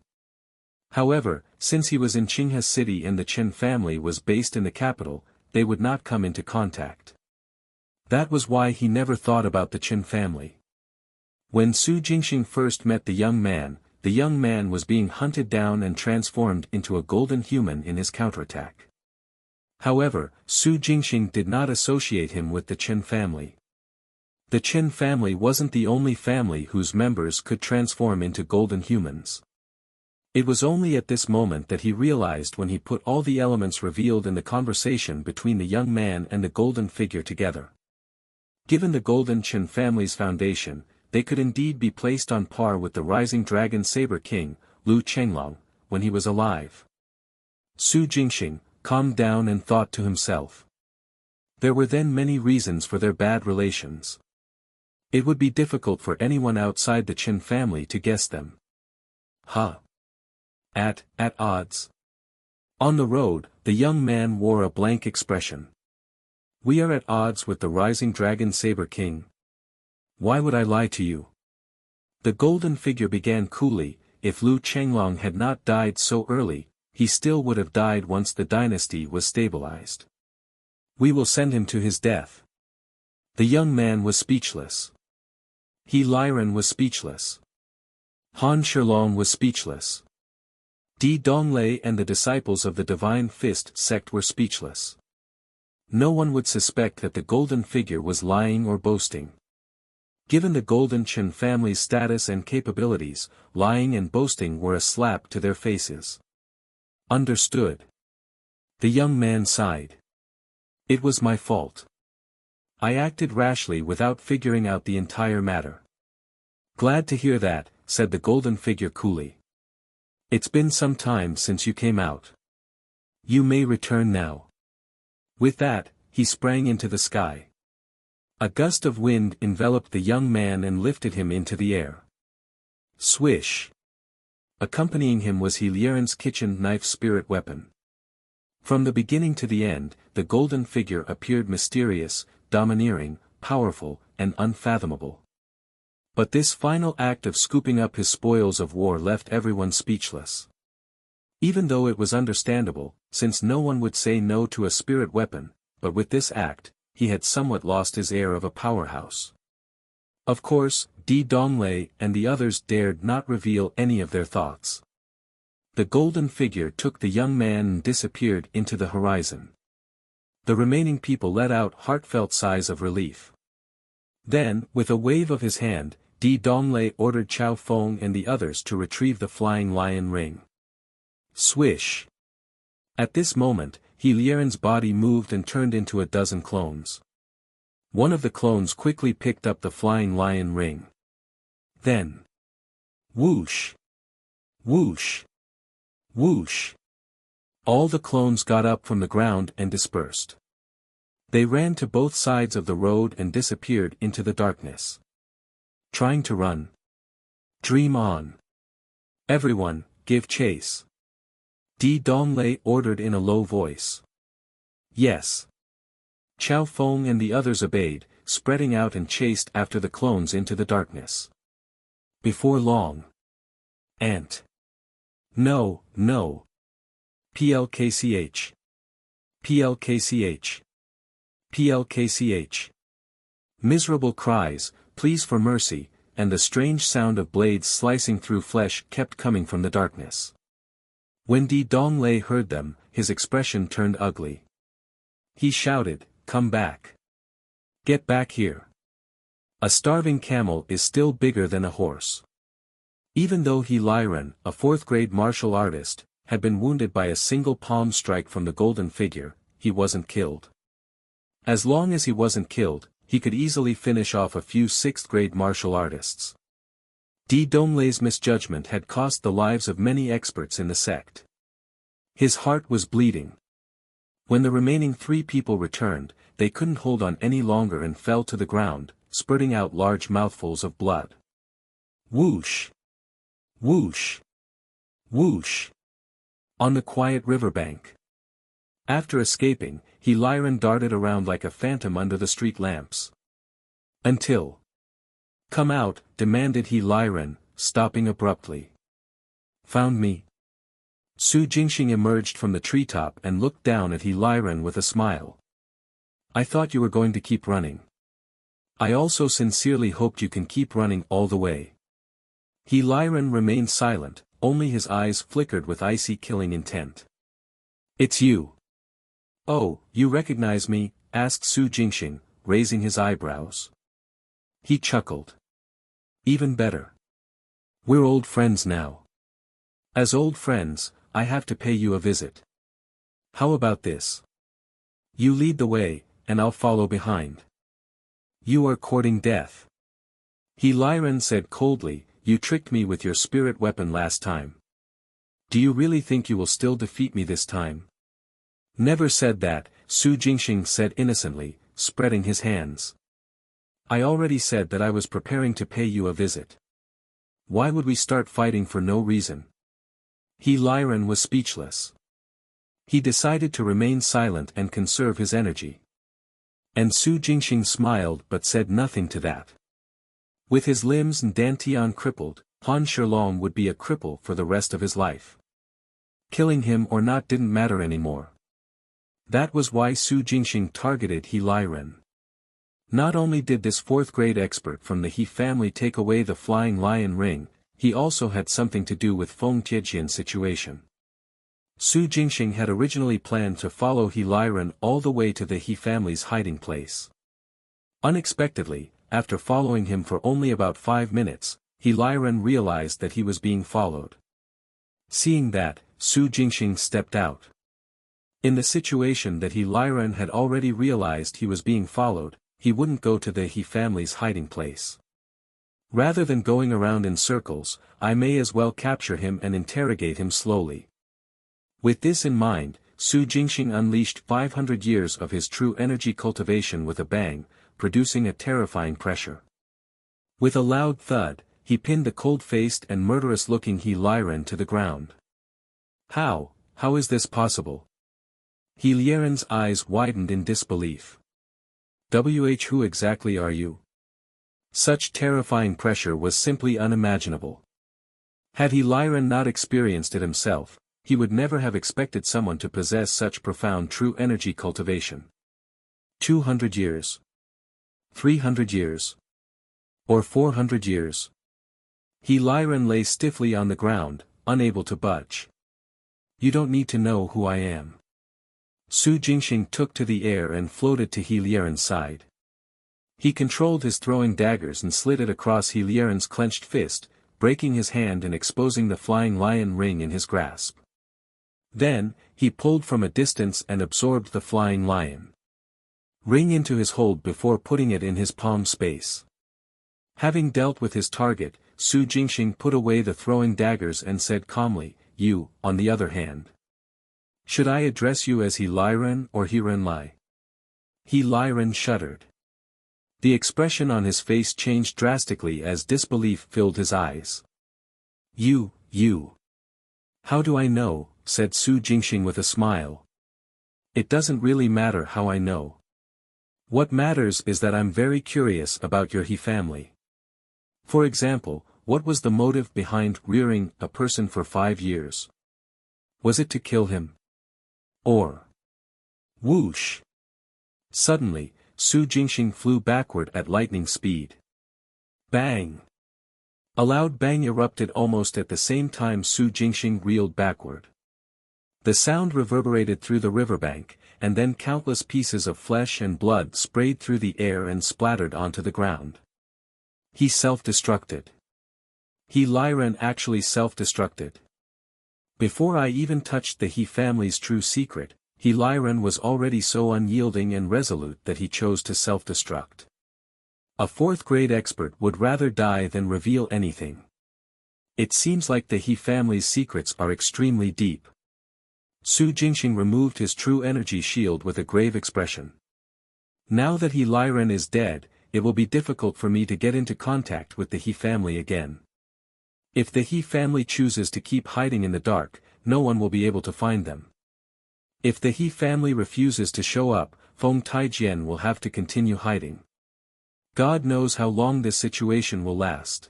However, since he was in Qinghe City and the Qin family was based in the capital, they would not come into contact. That was why he never thought about the Qin family. When Su Jingxing first met the young man was being hunted down and transformed into a golden human in his counterattack. However, Su Jingxing did not associate him with the Qin family. The Qin family wasn't the only family whose members could transform into golden humans. It was only at this moment that he realized when he put all the elements revealed in the conversation between the young man and the golden figure together. Given the Golden Qin family's foundation, they could indeed be placed on par with the rising dragon saber king, Lu Chenglong, when he was alive. Su Jingxing calmed down and thought to himself. There were then many reasons for their bad relations. It would be difficult for anyone outside the Qin family to guess them. At odds. On the road, the young man wore a blank expression. We are at odds with the rising dragon saber king. Why would I lie to you? The golden figure began coolly, if Lu Chenglong had not died so early, he still would have died once the dynasty was stabilized. We will send him to his death. The young man was speechless. He Liren was speechless. Han Shilong was speechless. Di Donglei and the disciples of the Divine Fist sect were speechless. No one would suspect that the golden figure was lying or boasting. Given the Golden Qin family's status and capabilities, lying and boasting were a slap to their faces. Understood. The young man sighed. It was my fault. I acted rashly without figuring out the entire matter. Glad to hear that, said the golden figure coolly. It's been some time since you came out. You may return now. With that, he sprang into the sky. A gust of wind enveloped the young man and lifted him into the air. Swish. Accompanying him was He Lieren's kitchen knife spirit weapon. From the beginning to the end, the golden figure appeared mysterious, domineering, powerful, and unfathomable. But this final act of scooping up his spoils of war left everyone speechless. Even though it was understandable, since no one would say no to a spirit weapon, but with this act, he had somewhat lost his air of a powerhouse. Of course, Di Donglei and the others dared not reveal any of their thoughts. The golden figure took the young man and disappeared into the horizon. The remaining people let out heartfelt sighs of relief. Then, with a wave of his hand, Di Donglei ordered Chao Feng and the others to retrieve the flying lion ring. Swish! At this moment, He Lieren's body moved and turned into a dozen clones. One of the clones quickly picked up the flying lion ring. Then, whoosh! Whoosh! Whoosh! All the clones got up from the ground and dispersed. They ran to both sides of the road and disappeared into the darkness. Trying to run? Dream on. Everyone, give chase. Di Donglei ordered in a low voice. Yes. Chao Feng and the others obeyed, spreading out and chased after the clones into the darkness. Before long. Ant. No, no. PLKCH. PLKCH. PLKCH. Miserable cries, pleas for mercy, and the strange sound of blades slicing through flesh kept coming from the darkness. When Di Donglei heard them, his expression turned ugly. He shouted, "Come back. Get back here. A starving camel is still bigger than a horse." Even though He Liren, a fourth-grade martial artist, had been wounded by a single palm strike from the golden figure, he wasn't killed. As long as he wasn't killed, he could easily finish off a few sixth-grade martial artists. Di Donglei's misjudgment had cost the lives of many experts in the sect. His heart was bleeding. When the remaining 3 people returned, they couldn't hold on any longer and fell to the ground, spurting out large mouthfuls of blood. Whoosh! Whoosh! Whoosh! On the quiet riverbank. After escaping, He Liren darted around like a phantom under the street lamps. Until. Come out, demanded He Liren, stopping abruptly. Found me? Su Jingxing emerged from the treetop and looked down at He Liren with a smile. I thought you were going to keep running. I also sincerely hoped you can keep running all the way. He Liren remained silent, only his eyes flickered with icy killing intent. It's you. Oh, you recognize me? Asked Su Jingxing, raising his eyebrows. He chuckled. Even better. We're old friends now. As old friends, I have to pay you a visit. How about this? You lead the way, and I'll follow behind. You are courting death. He Liren said coldly, you tricked me with your spirit weapon last time. Do you really think you will still defeat me this time? Never said that, Su Jingxing said innocently, spreading his hands. I already said that I was preparing to pay you a visit. Why would we start fighting for no reason? He Liren was speechless. He decided to remain silent and conserve his energy. And Su Jingxing smiled but said nothing to that. With his limbs and Dantian crippled, Han Sherlong would be a cripple for the rest of his life. Killing him or not didn't matter anymore. That was why Su Jingxing targeted He Liren. Not only did this fourth-grade expert from the He family take away the flying lion ring, he also had something to do with Feng Tiejian's situation. Su Jingxing had originally planned to follow He Liren all the way to the He family's hiding place. Unexpectedly, after following him for only about 5 minutes, He Liren realized that he was being followed. Seeing that, Su Jingxing stepped out. In the situation that He Liren had already realized he was being followed, he wouldn't go to the He family's hiding place. Rather than going around in circles, I may as well capture him and interrogate him slowly. With this in mind, Su Jingxing unleashed 500 years of his true energy cultivation with a bang, producing a terrifying pressure. With a loud thud, he pinned the cold-faced and murderous-looking He Liren to the ground. How is this possible? He Lieren's eyes widened in disbelief. Who exactly are you? Such terrifying pressure was simply unimaginable. Had He Liren not experienced it himself, He would never have expected someone to possess such profound true energy cultivation. 200 years. 300 years. Or 400 years. He Lyran lay stiffly on the ground, unable to budge. You don't need to know who I am. Su Jingxing took to the air and floated to He Lieren's side. He controlled his throwing daggers and slid it across He Lieren's clenched fist, breaking his hand and exposing the flying lion ring in his grasp. Then, he pulled from a distance and absorbed the flying lion ring into his hold before putting it in his palm space. Having dealt with his target, Su Jingxing put away the throwing daggers and said calmly, "You, on the other hand. Should I address you as He Liren or He Renlai?" He Liren shuddered. The expression on his face changed drastically as disbelief filled his eyes. You. How do I know?" said Su Jingxing with a smile. "It doesn't really matter how I know. What matters is that I'm very curious about your He family. For example, what was the motive behind rearing a person for 5 years? Was it to kill him? Or..." Whoosh! Suddenly, Su Jingxing flew backward at lightning speed. Bang! A loud bang erupted almost at the same time Su Jingxing reeled backward. The sound reverberated through the riverbank, and then countless pieces of flesh and blood sprayed through the air and splattered onto the ground. He self-destructed. He Liren actually self-destructed. Before I even touched the He family's true secret, He Liren was already so unyielding and resolute that he chose to self-destruct. A 4th-grade expert would rather die than reveal anything. It seems like the He family's secrets are extremely deep. Su Jingxing removed his true energy shield with a grave expression. Now that He Liren is dead, it will be difficult for me to get into contact with the He family again. If the He family chooses to keep hiding in the dark, no one will be able to find them. If the He family refuses to show up, Feng Taijian will have to continue hiding. God knows how long this situation will last.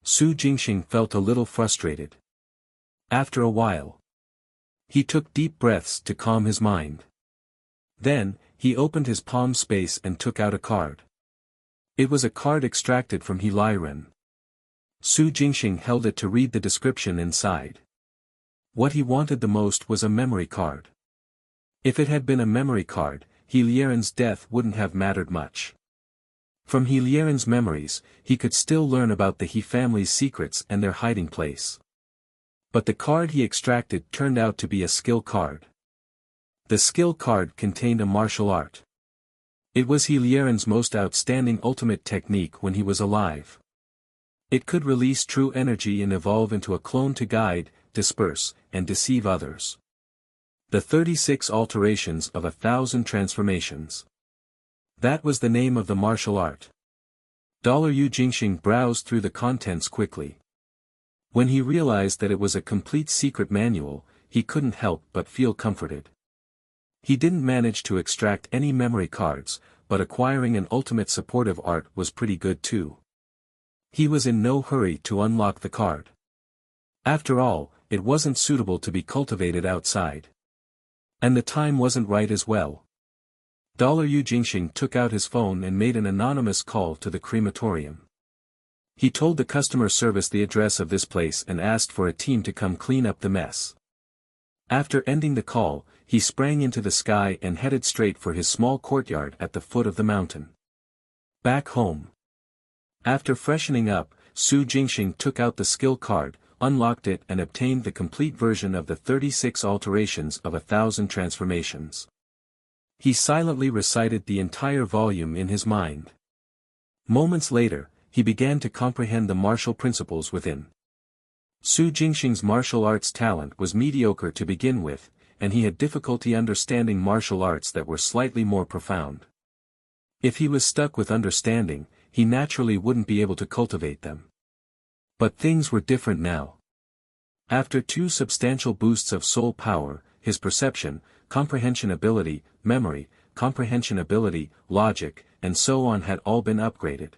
Su Jingxing felt a little frustrated. After a while, he took deep breaths to calm his mind. Then, he opened his palm space and took out a card. It was a card extracted from He Liren. Su Jingxing held it to read the description inside. What he wanted the most was a memory card. If it had been a memory card, He Lieren's death wouldn't have mattered much. From He Lieren's memories, he could still learn about the He family's secrets and their hiding place. But the card he extracted turned out to be a skill card. The skill card contained a martial art. It was He Lieren's most outstanding ultimate technique when he was alive. It could release true energy and evolve into a clone to guide, disperse, and deceive others. The 36 alterations of 1,000 transformations. That was the name of the martial art. Yu Jingxing browsed through the contents quickly. When he realized that it was a complete secret manual, he couldn't help but feel comforted. He didn't manage to extract any memory cards, but acquiring an ultimate supportive art was pretty good too. He was in no hurry to unlock the card. After all, it wasn't suitable to be cultivated outside. And the time wasn't right as well. Yu Jingxing took out his phone and made an anonymous call to the crematorium. He told the customer service the address of this place and asked for a team to come clean up the mess. After ending the call, he sprang into the sky and headed straight for his small courtyard at the foot of the mountain. Back home. After freshening up, Su Jingxing took out the skill card, unlocked it and obtained the complete version of the 36 alterations of 1,000 transformations. He silently recited the entire volume in his mind. Moments later, he began to comprehend the martial principles within. Su Jingxing's martial arts talent was mediocre to begin with, and he had difficulty understanding martial arts that were slightly more profound. If he was stuck with understanding, he naturally wouldn't be able to cultivate them. But things were different now. After 2 substantial boosts of soul power, his perception, comprehension ability, memory, comprehension ability, logic, and so on had all been upgraded.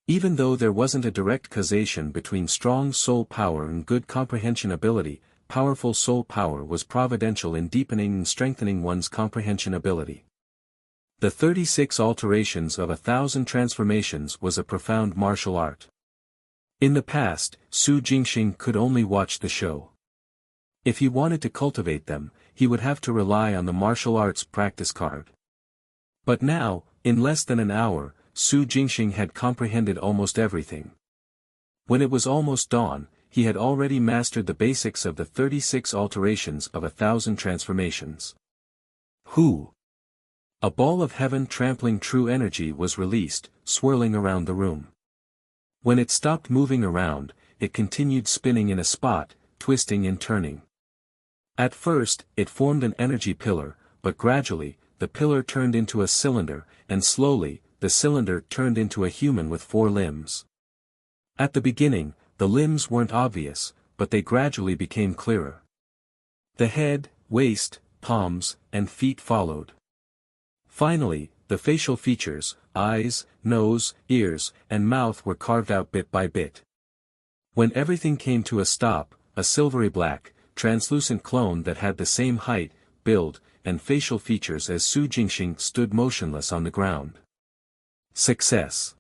Even though there wasn't a direct causation between strong soul power and good comprehension ability, powerful soul power was providential in deepening and strengthening one's comprehension ability. The 36 alterations of 1,000 transformations was a profound martial art. In the past, Su Jingxing could only watch the show. If he wanted to cultivate them, he would have to rely on the martial arts practice card. But now, in less than an hour, Su Jingxing had comprehended almost everything. When it was almost dawn, he had already mastered the basics of the 36 alterations of 1,000 transformations. Who? A ball of heaven trampling true energy was released, swirling around the room. When it stopped moving around, it continued spinning in a spot, twisting and turning. At first, it formed an energy pillar, but gradually, the pillar turned into a cylinder, and slowly, the cylinder turned into a human with 4 limbs. At the beginning, the limbs weren't obvious, but they gradually became clearer. The head, waist, palms, and feet followed. Finally, the facial features, eyes, nose, ears, and mouth were carved out bit by bit. When everything came to a stop, a silvery black, translucent clone that had the same height, build, and facial features as Su Jingxing stood motionless on the ground. Success!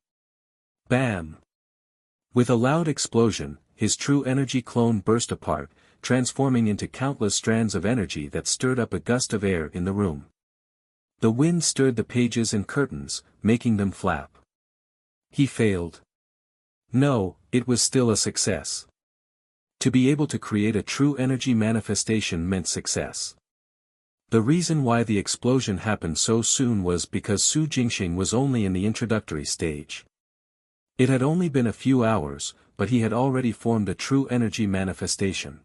Bam! With a loud explosion, his true energy clone burst apart, transforming into countless strands of energy that stirred up a gust of air in the room. The wind stirred the pages and curtains, making them flap. He failed. No, it was still a success. To be able to create a true energy manifestation meant success. The reason why the explosion happened so soon was because Su Jingxing was only in the introductory stage. It had only been a few hours, but he had already formed a true energy manifestation.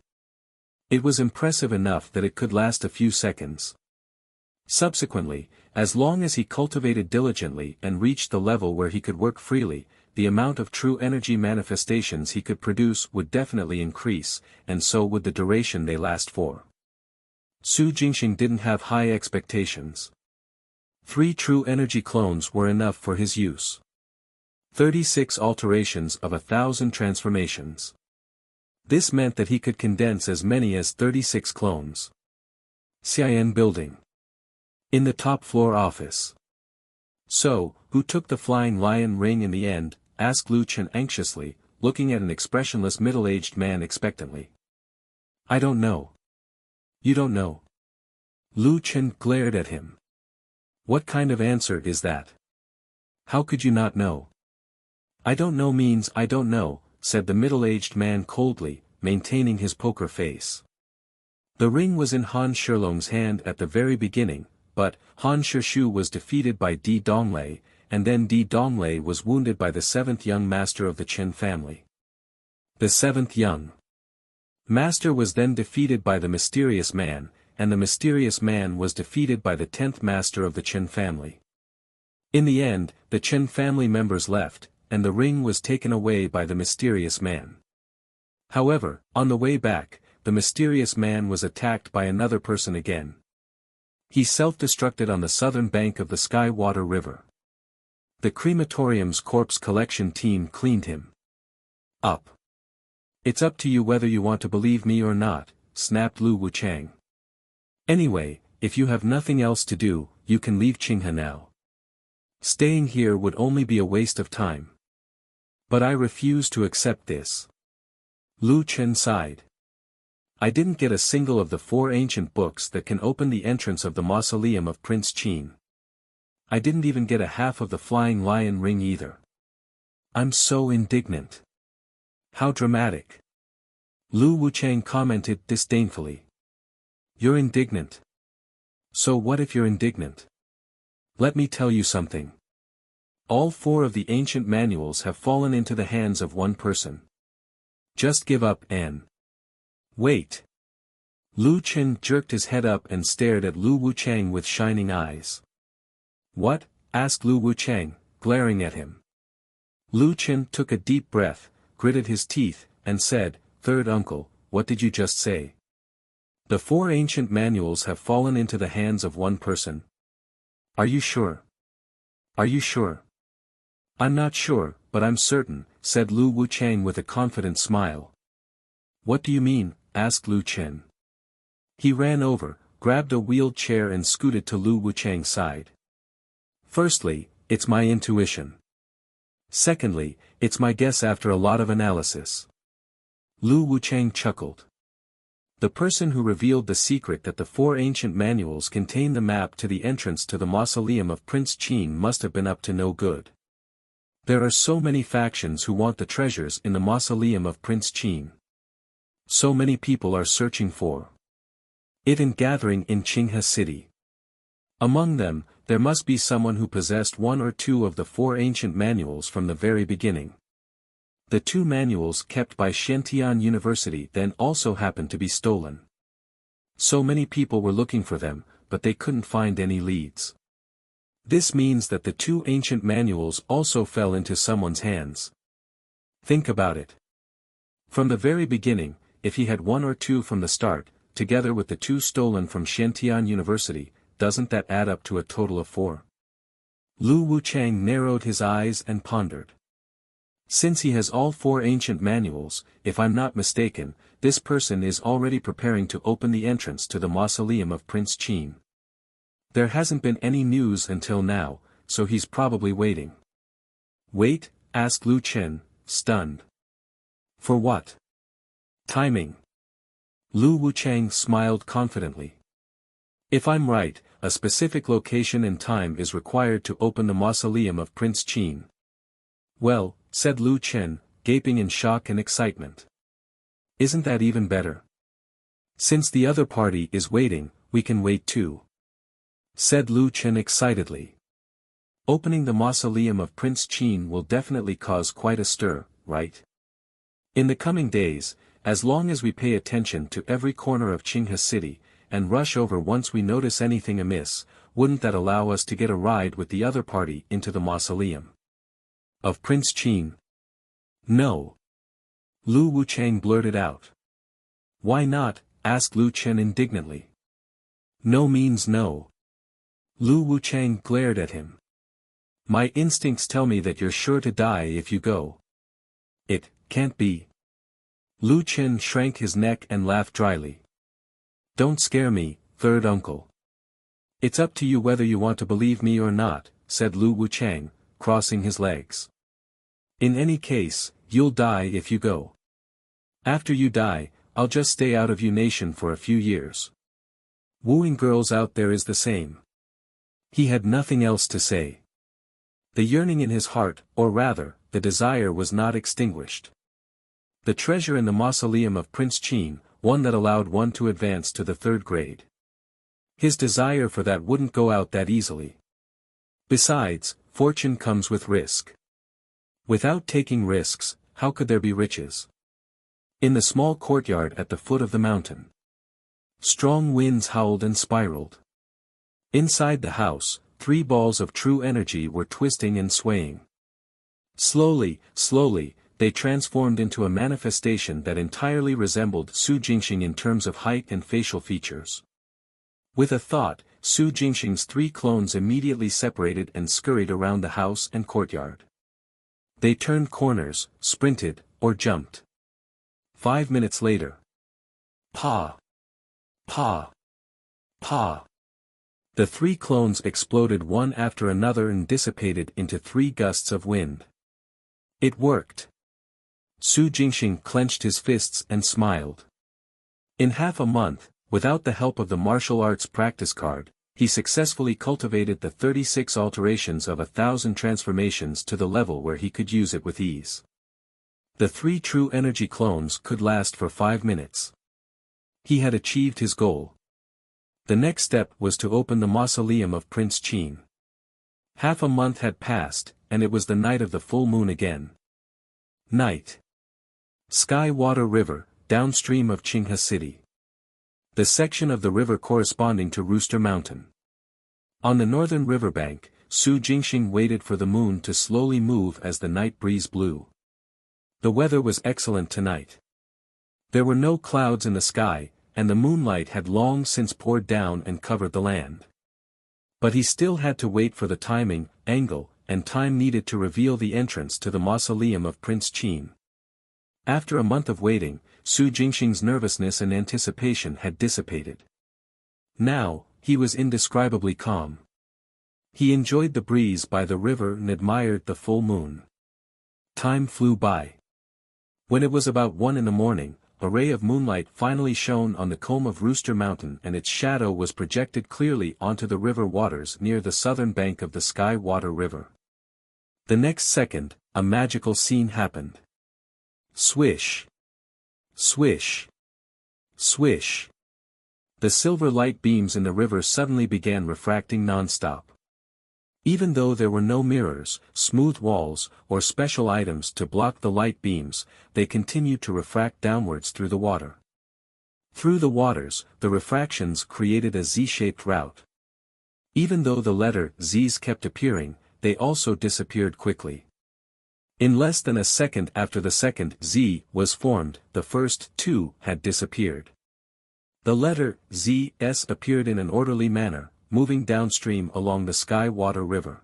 It was impressive enough that it could last a few seconds. Subsequently, as long as he cultivated diligently and reached the level where he could work freely, the amount of true energy manifestations he could produce would definitely increase, and so would the duration they last for. Su Jingxing didn't have high expectations. 3 true energy clones were enough for his use. 36 alterations of 1,000 transformations. This meant that he could condense as many as 36 clones. Xian Building. In the top-floor office. So, who took the flying lion ring in the end? Asked Lu Chen anxiously, looking at an expressionless middle-aged man expectantly. I don't know. You don't know? Lu Chen glared at him. What kind of answer is that? How could you not know? I don't know means I don't know, said the middle-aged man coldly, maintaining his poker face. The ring was in Han Shilong's hand at the very beginning, but Han Shishu was defeated by Di Donglei, and then Di Donglei was wounded by the 7th young master of the Chen family. The 7th young master was then defeated by the mysterious man, and the mysterious man was defeated by the 10th master of the Chen family. In the end, the Chen family members left, and the ring was taken away by the mysterious man. However, on the way back, the mysterious man was attacked by another person again. He self-destructed on the southern bank of the Sky Water River. The crematorium's corpse collection team cleaned him up. It's up to you whether you want to believe me or not, snapped Lu Wuchang. Anyway, if you have nothing else to do, you can leave Qinghe now. Staying here would only be a waste of time. But I refuse to accept this. Lu Chen sighed. I didn't get a single of the 4 ancient books that can open the entrance of the mausoleum of Prince Qin. I didn't even get a half of the flying lion ring either. I'm so indignant. How dramatic. Lu Wuchang commented disdainfully. You're indignant. So what if you're indignant? Let me tell you something. All 4 of the ancient manuals have fallen into the hands of one person. Just give up and... Wait. Lu Chen jerked his head up and stared at Lu Wuchang with shining eyes. What? Asked Lu Wuchang, glaring at him. Lu Chen took a deep breath, gritted his teeth, and said, Third uncle, what did you just say? The 4 ancient manuals have fallen into the hands of one person. Are you sure? Are you sure? I'm not sure, but I'm certain, said Lu Wuchang with a confident smile. What do you mean? asked Lu Chen. He ran over, grabbed a wheeled chair and scooted to Lu Wuchang's side. Firstly, it's my intuition. Secondly, it's my guess after a lot of analysis. Lu Wuchang chuckled. The person who revealed the secret that the 4 ancient manuals contain the map to the entrance to the mausoleum of Prince Qin must have been up to no good. There are so many factions who want the treasures in the mausoleum of Prince Qin. So many people are searching for it and gathering in Qinghe City. Among them, there must be someone who possessed 1 or 2 of the 4 ancient manuals from the very beginning. The 2 manuals kept by Xiantian University then also happened to be stolen. So many people were looking for them, but they couldn't find any leads. This means that the 2 ancient manuals also fell into someone's hands. Think about it. From the very beginning, if he had 1 or 2 from the start, together with the 2 stolen from Xiantian University, doesn't that add up to a total of 4? Lu Wuchang narrowed his eyes and pondered. Since he has all 4 ancient manuals, if I'm not mistaken, this person is already preparing to open the entrance to the mausoleum of Prince Qin. There hasn't been any news until now, so he's probably waiting. Wait? Asked Lu Chen, stunned. For what? Timing. Lu Wuchang smiled confidently. If I'm right, a specific location and time is required to open the mausoleum of Prince Qin. Well, said Lu Chen, gaping in shock and excitement. Isn't that even better? Since the other party is waiting, we can wait too. Said Lu Chen excitedly. Opening the mausoleum of Prince Qin will definitely cause quite a stir, right? In the coming days, as long as we pay attention to every corner of Qinghe City, and rush over once we notice anything amiss, wouldn't that allow us to get a ride with the other party into the mausoleum of Prince Qin? No. Lu Wuchang blurted out. Why not? Asked Lu Chen indignantly. No means no. Lu Wuchang glared at him. My instincts tell me that you're sure to die if you go. It can't be. Lu Chen shrank his neck and laughed dryly. Don't scare me, third uncle. It's up to you whether you want to believe me or not, said Lu Wuchang, crossing his legs. In any case, you'll die if you go. After you die, I'll just stay out of your nation for a few years. Wooing girls out there is the same. He had nothing else to say. The yearning in his heart, or rather, the desire was not extinguished. The treasure in the mausoleum of Prince Qin, one that allowed one to advance to the 3rd grade. His desire for that wouldn't go out that easily. Besides, fortune comes with risk. Without taking risks, how could there be riches? In the small courtyard at the foot of the mountain, strong winds howled and spiraled. Inside the house, 3 balls of true energy were twisting and swaying. Slowly, they transformed into a manifestation that entirely resembled Su Jingxing in terms of height and facial features. With a thought, Su Jingxing's 3 clones immediately separated and scurried around the house and courtyard. They turned corners, sprinted, or jumped. 5 minutes later. Pa! Pa! Pa! The 3 clones exploded one after another and dissipated into 3 gusts of wind. It worked. Su Jingxing clenched his fists and smiled. In half a month, without the help of the martial arts practice card, he successfully cultivated the 36 alterations of 1,000 transformations to the level where he could use it with ease. The 3 true energy clones could last for 5 minutes. He had achieved his goal. The next step was to open the mausoleum of Prince Qin. Half a month had passed, and it was the night of the full moon again. Night. Sky Water River, downstream of Qinghe City. The section of the river corresponding to Rooster Mountain. On the northern riverbank, Su Jingxing waited for the moon to slowly move as the night breeze blew. The weather was excellent tonight. There were no clouds in the sky, and the moonlight had long since poured down and covered the land. But he still had to wait for the timing, angle, and time needed to reveal the entrance to the mausoleum of Prince Qin. After a month of waiting, Su Jingxing's nervousness and anticipation had dissipated. Now, he was indescribably calm. He enjoyed the breeze by the river and admired the full moon. Time flew by. When it was about 1 a.m, a ray of moonlight finally shone on the comb of Rooster Mountain and its shadow was projected clearly onto the river waters near the southern bank of the Sky Water River. The next second, a magical scene happened. Swish! Swish! Swish! The silver light beams in the river suddenly began refracting non-stop. Even though there were no mirrors, smooth walls, or special items to block the light beams, they continued to refract downwards through the water. Through the waters, the refractions created a Z-shaped route. Even though the letter Z's kept appearing, they also disappeared quickly. In less than a second after the second Z was formed, the first two had disappeared. The letter ZS appeared in an orderly manner, moving downstream along the Sky Water River.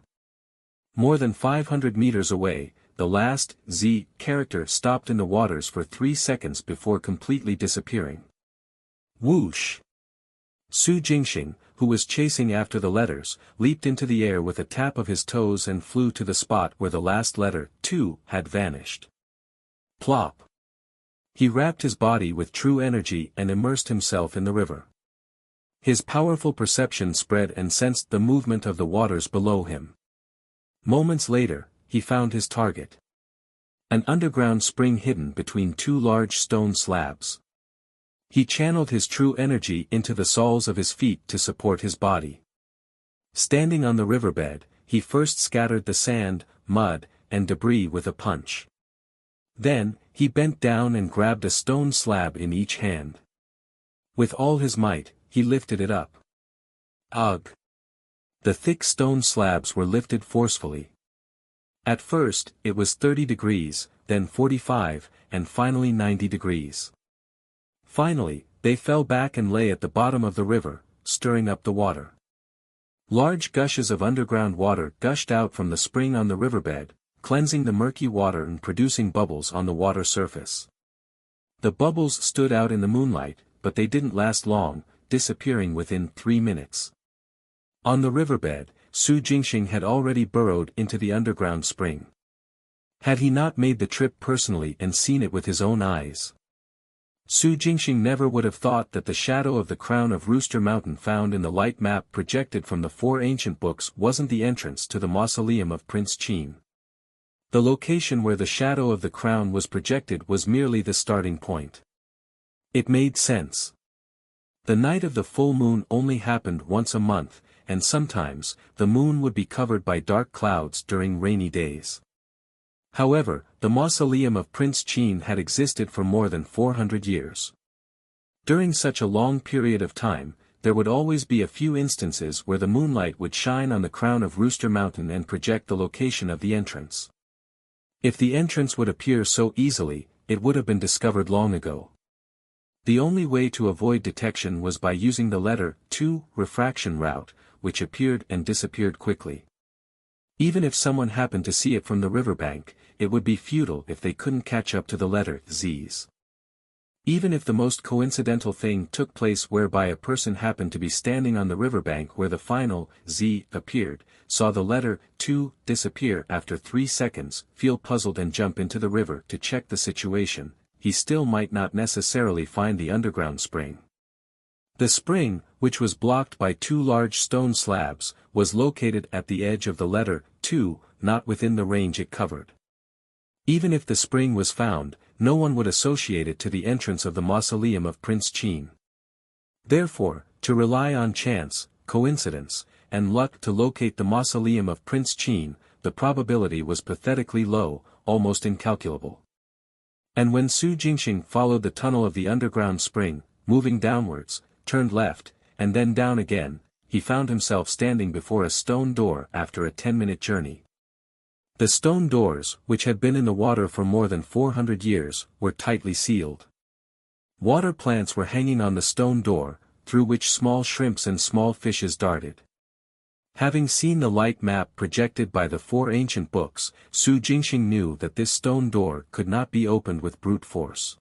More than 500 meters away, the last Z character stopped in the waters for 3 seconds before completely disappearing. Whoosh! Su Jingxing, who was chasing after the letters, leaped into the air with a tap of his toes and flew to the spot where the last letter, 2, had vanished. Plop! He wrapped his body with true energy and immersed himself in the river. His powerful perception spread and sensed the movement of the waters below him. Moments later, he found his target. An underground spring hidden between 2 large stone slabs. He channeled his true energy into the soles of his feet to support his body. Standing on the riverbed, he first scattered the sand, mud, and debris with a punch. Then, he bent down and grabbed a stone slab in each hand. With all his might, he lifted it up. Ugh! The thick stone slabs were lifted forcefully. At first, it was 30 degrees, then 45, and finally 90 degrees. Finally, they fell back and lay at the bottom of the river, stirring up the water. Large gushes of underground water gushed out from the spring on the riverbed, cleansing the murky water and producing bubbles on the water surface. The bubbles stood out in the moonlight, but they didn't last long, disappearing within 3 minutes. On the riverbed, Su Jingxing had already burrowed into the underground spring. Had he not made the trip personally and seen it with his own eyes? Su Jingxing never would have thought that the shadow of the crown of Rooster Mountain found in the light map projected from the 4 ancient books wasn't the entrance to the mausoleum of Prince Qin. The location where the shadow of the crown was projected was merely the starting point. It made sense. The night of the full moon only happened once a month, and sometimes, the moon would be covered by dark clouds during rainy days. However, the mausoleum of Prince Qin had existed for more than 400 years. During such a long period of time, there would always be a few instances where the moonlight would shine on the crown of Rooster Mountain and project the location of the entrance. If the entrance would appear so easily, it would have been discovered long ago. The only way to avoid detection was by using the letter 2 refraction route, which appeared and disappeared quickly. Even if someone happened to see it from the riverbank, it would be futile if they couldn't catch up to the letter Z's. Even if the most coincidental thing took place whereby a person happened to be standing on the riverbank where the final Z appeared, saw the letter 2 disappear after 3 seconds, feel puzzled and jump into the river to check the situation, he still might not necessarily find the underground spring. The spring, which was blocked by 2 large stone slabs, was located at the edge of the letter 2, not within the range it covered. Even if the spring was found, no one would associate it to the entrance of the mausoleum of Prince Qin. Therefore, to rely on chance, coincidence, and luck to locate the mausoleum of Prince Qin, the probability was pathetically low, almost incalculable. And when Su Jingxing followed the tunnel of the underground spring, moving downwards, turned left, and then down again, he found himself standing before a stone door after a 10-minute journey. The stone doors, which had been in the water for more than 400 years, were tightly sealed. Water plants were hanging on the stone door, through which small shrimps and small fishes darted. Having seen the light map projected by the 4 ancient books, Su Jingxing knew that this stone door could not be opened with brute force.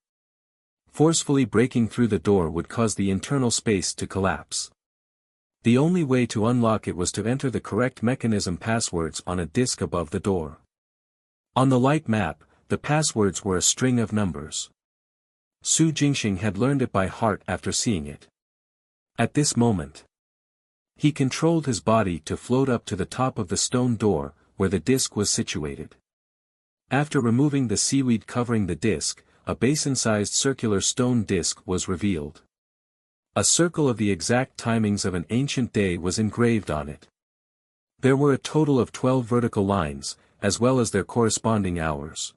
Forcefully breaking through the door would cause the internal space to collapse. The only way to unlock it was to enter the correct mechanism passwords on a disk above the door. On the light map, the passwords were a string of numbers. Su Jingxing had learned it by heart after seeing it. At this moment, he controlled his body to float up to the top of the stone door, where the disk was situated. After removing the seaweed covering the disk, a basin-sized circular stone disk was revealed. A circle of the exact timings of an ancient day was engraved on it. There were a total of 12 vertical lines, as well as their corresponding hours.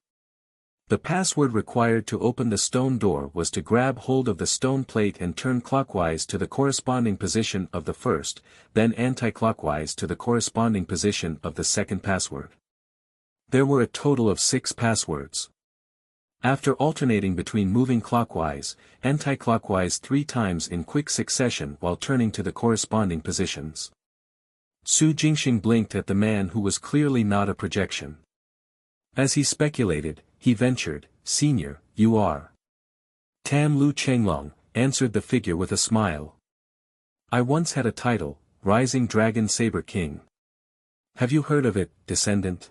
The password required to open the stone door was to grab hold of the stone plate and turn clockwise to the corresponding position of the first, then anti-clockwise to the corresponding position of the second password. There were a total of 6 passwords. After alternating between moving clockwise, anti-clockwise 3 times in quick succession while turning to the corresponding positions, Su Jingxing blinked at the man who was clearly not a projection. As he speculated, he ventured, "Senior, you are." "Tam Lu Chenglong," answered the figure with a smile. "I once had a title, Rising Dragon Saber King. Have you heard of it, descendant?"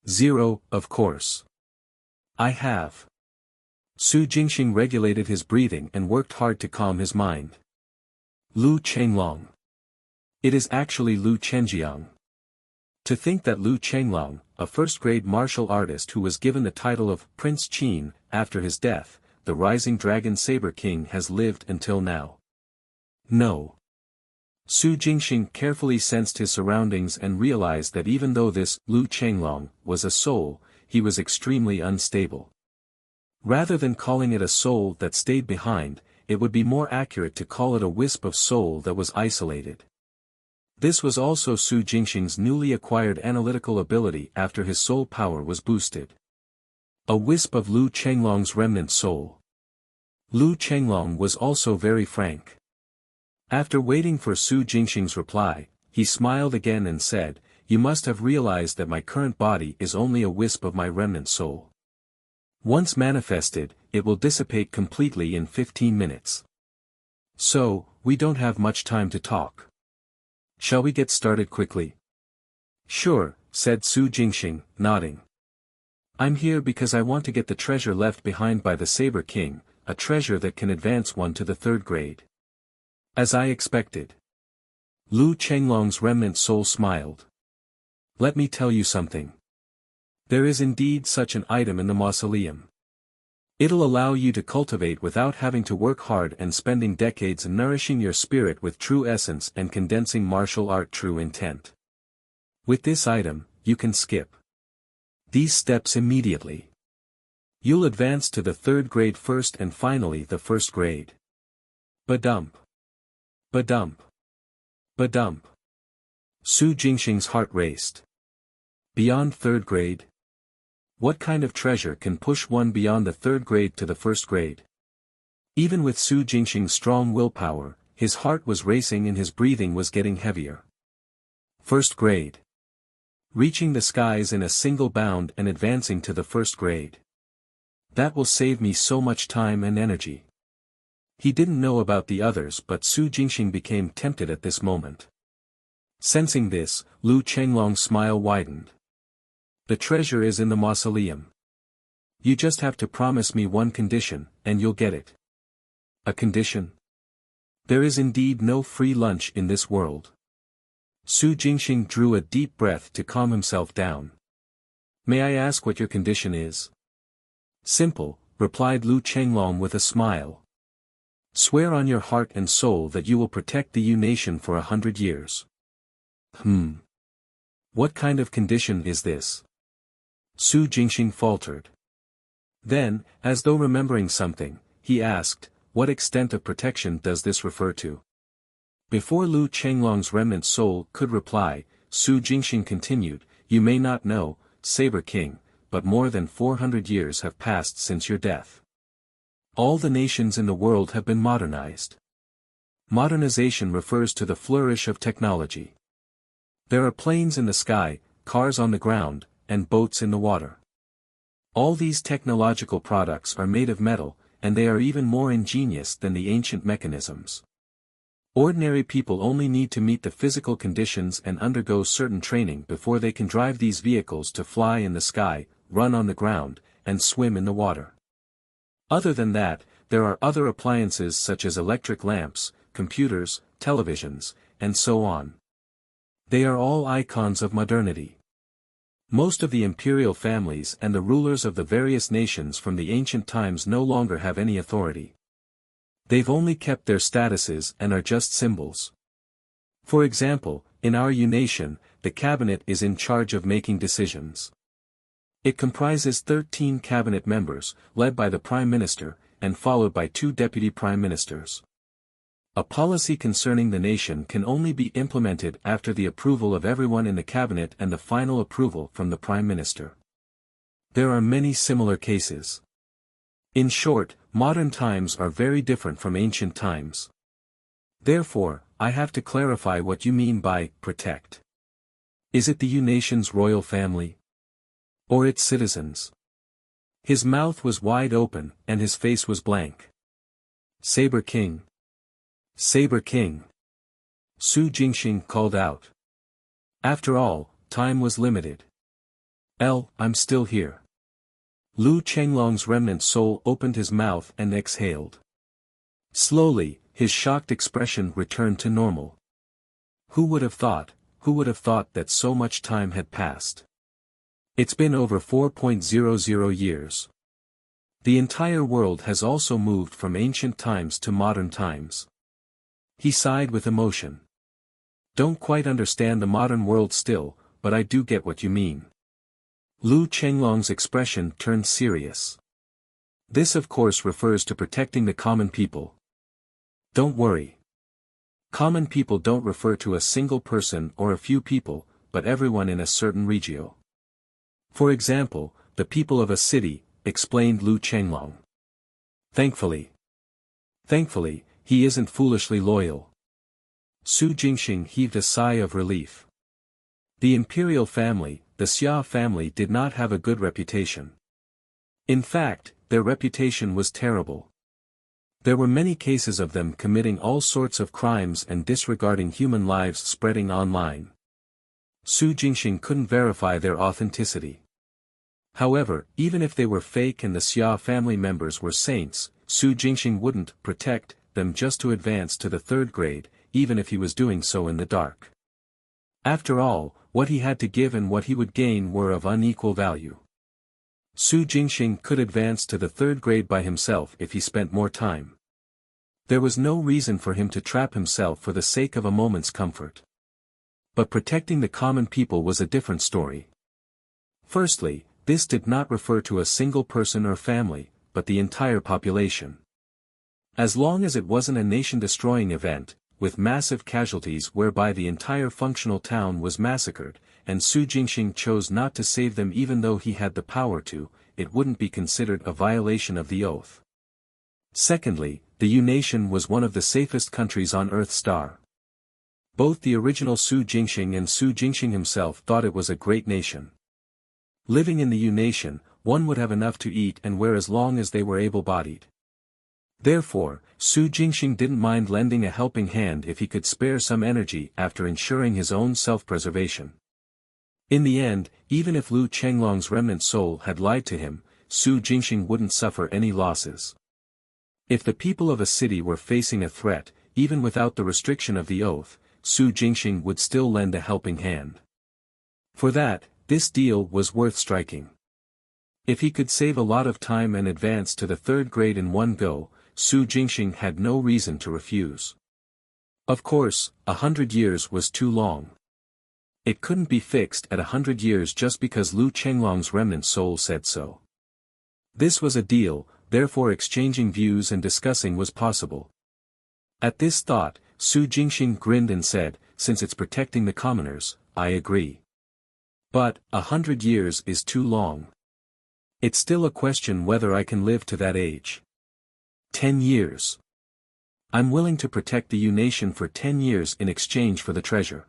"Zero, of course." "I have." Su Jingxing regulated his breathing and worked hard to calm his mind. "Lu Chenglong. It is actually Lu Chenjiang." To think that Lu Chenglong, a first-grade martial artist who was given the title of Prince Qin, after his death, the Rising Dragon Saber King has lived until now. No. Su Jingxing carefully sensed his surroundings and realized that even though this Lu Chenglong was a soul, he was extremely unstable. Rather than calling it a soul that stayed behind, it would be more accurate to call it a wisp of soul that was isolated. This was also Su Jingxing's newly acquired analytical ability after his soul power was boosted. A wisp of Lu Chenglong's remnant soul. Lu Chenglong was also very frank. After waiting for Su Jingxing's reply, he smiled again and said, "You must have realized that my current body is only a wisp of my remnant soul. Once manifested, it will dissipate completely in 15 minutes. So, we don't have much time to talk. Shall we get started quickly?" "Sure," said Su Jingxing, nodding. "I'm here because I want to get the treasure left behind by the Saber King, a treasure that can advance one to the 3rd grade. As I expected." Lu Chenglong's remnant soul smiled. "Let me tell you something. There is indeed such an item in the mausoleum. It'll allow you to cultivate without having to work hard and spending decades nourishing your spirit with true essence and condensing martial art true intent. With this item, you can skip these steps immediately. You'll advance to the 3rd grade first and finally the 1st grade. Ba-dump. Ba-dump. Ba-dump." Su Jingxing's heart raced. Beyond 3rd grade? What kind of treasure can push one beyond the 3rd grade to the 1st grade? Even with Su Jingxing's strong willpower, his heart was racing and his breathing was getting heavier. 1st grade. Reaching the skies in a single bound and advancing to the 1st grade. That will save me so much time and energy. He didn't know about the others, but Su Jingxing became tempted at this moment. Sensing this, Lu Chenglong's smile widened. "The treasure is in the mausoleum. You just have to promise me one condition, and you'll get it." "A condition?" "There is indeed no free lunch in this world." Su Jingxing drew a deep breath to calm himself down. "May I ask what your condition is?" "Simple," replied Lu Chenglong with a smile. "Swear on your heart and soul that you will protect the Yu nation for 100 years. What kind of condition is this?" Su Jingxing faltered. Then, as though remembering something, he asked, "What extent of protection does this refer to?" Before Lu Chenglong's remnant soul could reply, Su Jingxing continued, "You may not know, Saber King, but more than 400 years have passed since your death. All the nations in the world have been modernized. Modernization refers to the flourish of technology. There are planes in the sky, cars on the ground, and boats in the water. All these technological products are made of metal, and they are even more ingenious than the ancient mechanisms. Ordinary people only need to meet the physical conditions and undergo certain training before they can drive these vehicles to fly in the sky, run on the ground, and swim in the water. Other than that, there are other appliances such as electric lamps, computers, televisions, and so on. They are all icons of modernity. Most of the imperial families and the rulers of the various nations from the ancient times no longer have any authority. They've only kept their statuses and are just symbols. For example, in our nation, the cabinet is in charge of making decisions. It comprises 13 cabinet members, led by the prime minister, and followed by 2 deputy prime ministers. A policy concerning the nation can only be implemented after the approval of everyone in the cabinet and the final approval from the prime minister. There are many similar cases. In short, modern times are very different from ancient times. Therefore, I have to clarify what you mean by protect. Is it the nation's royal family? Or its citizens? His mouth was wide open, and his face was blank. Saber King. Saber King. Su Jingxing called out. After all, time was limited. I'm still here. Lu Chenglong's remnant soul opened his mouth and exhaled. Slowly, his shocked expression returned to normal. Who would have thought that so much time had passed? It's been over 4.00 years. The entire world has also moved from ancient times to modern times. He sighed with emotion. Don't quite understand the modern world still, but I do get what you mean. Lu Chenglong's expression turned serious. This of course refers to protecting the common people. Don't worry. Common people don't refer to a single person or a few people, but everyone in a certain regio. For example, the people of a city, explained Lu Chenglong. Thankfully, he isn't foolishly loyal. Su Jingxing heaved a sigh of relief. The imperial family, the Xia family, did not have a good reputation. In fact, their reputation was terrible. There were many cases of them committing all sorts of crimes and disregarding human lives spreading online. Su Jingxing couldn't verify their authenticity. However, even if they were fake and the Xia family members were saints, Su Jingxing wouldn't protect them just to advance to the 3rd grade, even if he was doing so in the dark. After all, what he had to give and what he would gain were of unequal value. Su Jingxing could advance to the 3rd grade by himself if he spent more time. There was no reason for him to trap himself for the sake of a moment's comfort. But protecting the common people was a different story. Firstly, this did not refer to a single person or family, but the entire population. As long as it wasn't a nation-destroying event, with massive casualties whereby the entire functional town was massacred, and Su Jingxing chose not to save them even though he had the power to, it wouldn't be considered a violation of the oath. Secondly, the nation was one of the safest countries on Earth Star. Both the original Su Jingxing and Su Jingxing himself thought it was a great nation. Living in the nation, one would have enough to eat and wear as long as they were able-bodied. Therefore, Su Jingxing didn't mind lending a helping hand if he could spare some energy after ensuring his own self-preservation. In the end, even if Lu Chenglong's remnant soul had lied to him, Su Jingxing wouldn't suffer any losses. If the people of a city were facing a threat, even without the restriction of the oath, Su Jingxing would still lend a helping hand. For that, this deal was worth striking. If he could save a lot of time and advance to the 3rd grade in one go, Su Jingxing had no reason to refuse. Of course, 100 years was too long. It couldn't be fixed at 100 years just because Lu Chenglong's remnant soul said so. This was a deal, therefore exchanging views and discussing was possible. At this thought, Su Jingxing grinned and said, since it's protecting the commoners, I agree. But, 100 years is too long. It's still a question whether I can live to that age. 10 years. I'm willing to protect the nation for 10 years in exchange for the treasure.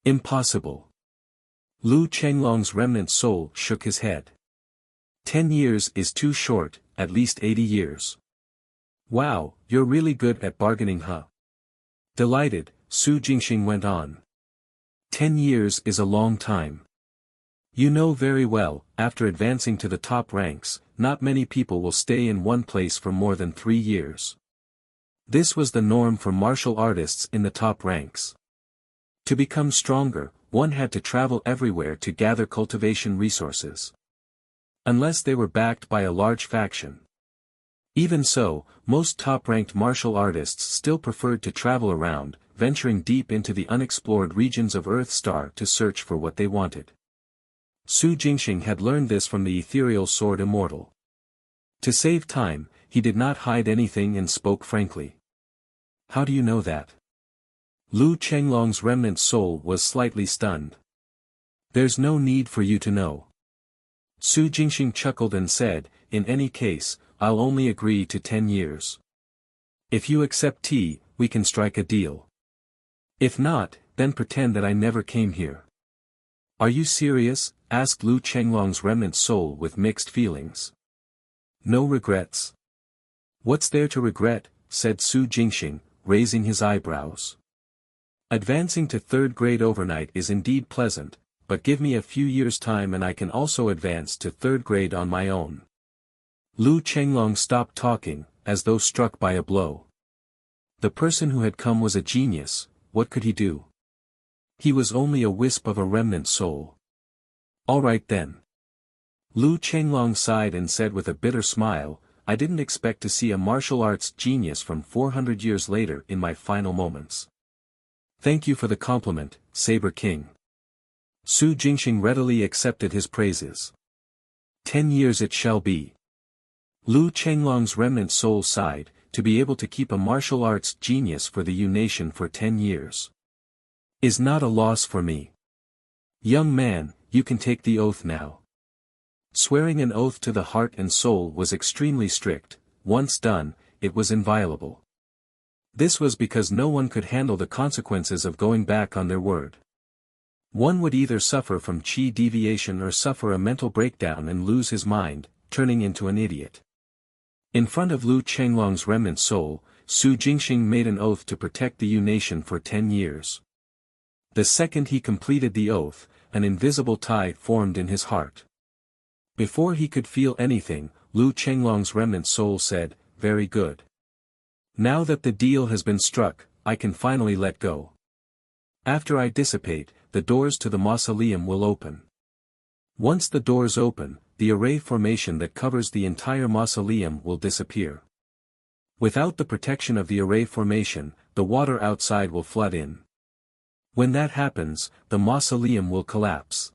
Impossible. Lu Chenglong's remnant soul shook his head. 10 years is too short, at least 80 years. Wow, you're really good at bargaining, huh? Delighted, Su Jingxing went on. 10 years is a long time. You know very well, after advancing to the top ranks, not many people will stay in one place for more than 3 years. This was the norm for martial artists in the top ranks. To become stronger, one had to travel everywhere to gather cultivation resources. Unless they were backed by a large faction. Even so, most top-ranked martial artists still preferred to travel around, venturing deep into the unexplored regions of Earthstar to search for what they wanted. Su Jingxing had learned this from the ethereal sword immortal. To save time, he did not hide anything and spoke frankly. How do you know that? Lu Chenglong's remnant soul was slightly stunned. There's no need for you to know. Su Jingxing chuckled and said, in any case, I'll only agree to 10 years. If you accept tea, we can strike a deal. If not, then pretend that I never came here. Are you serious? Asked Lu Chenglong's remnant soul with mixed feelings. No regrets. What's there to regret? Said Su Jingxing, raising his eyebrows. Advancing to 3rd grade overnight is indeed pleasant, but give me a few years' time and I can also advance to 3rd grade on my own. Lu Chenglong stopped talking, as though struck by a blow. The person who had come was a genius, what could he do? He was only a wisp of a remnant soul. All right then. Lu Chenglong sighed and said with a bitter smile, I didn't expect to see a martial arts genius from 400 years later in my final moments. Thank you for the compliment, Saber King. Su Jingxing readily accepted his praises. 10 years it shall be. Lu Chenglong's remnant soul sighed, to be able to keep a martial arts genius for the Yu nation for 10 years. Is not a loss for me. Young man, you can take the oath now. Swearing an oath to the heart and soul was extremely strict, once done, it was inviolable. This was because no one could handle the consequences of going back on their word. One would either suffer from qi deviation or suffer a mental breakdown and lose his mind, turning into an idiot. In front of Lu Chenglong's remnant soul, Su Jingxing made an oath to protect the Yu nation for 10 years. The second he completed the oath, an invisible tie formed in his heart. Before he could feel anything, Lu Chenglong's remnant soul said, very good. Now that the deal has been struck, I can finally let go. After I dissipate, the doors to the mausoleum will open. Once the doors open, the array formation that covers the entire mausoleum will disappear. Without the protection of the array formation, the water outside will flood in. When that happens, the mausoleum will collapse.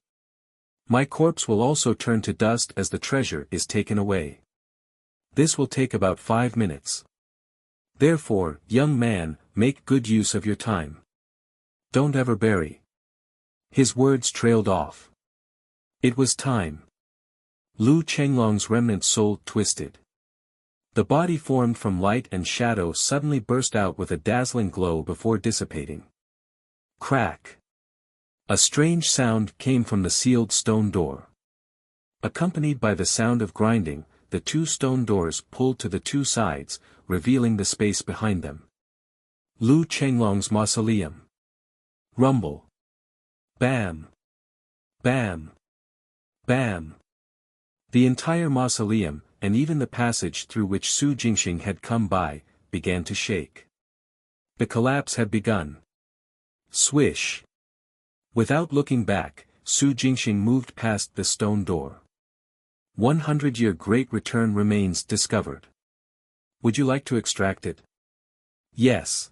My corpse will also turn to dust as the treasure is taken away. This will take about 5 minutes. Therefore, young man, make good use of your time. Don't ever bury. His words trailed off. It was time. Lu Chenglong's remnant soul twisted. The body formed from light and shadow suddenly burst out with a dazzling glow before dissipating. Crack. A strange sound came from the sealed stone door. Accompanied by the sound of grinding, the 2 stone doors pulled to the 2 sides, revealing the space behind them. Lu Chenglong's mausoleum. Rumble. Bam. Bam. Bam. The entire mausoleum, and even the passage through which Su Jingxing had come by, began to shake. The collapse had begun. Swish. Without looking back, Su Jingxing moved past the stone door. 100-year great return remains discovered. Would you like to extract it? Yes.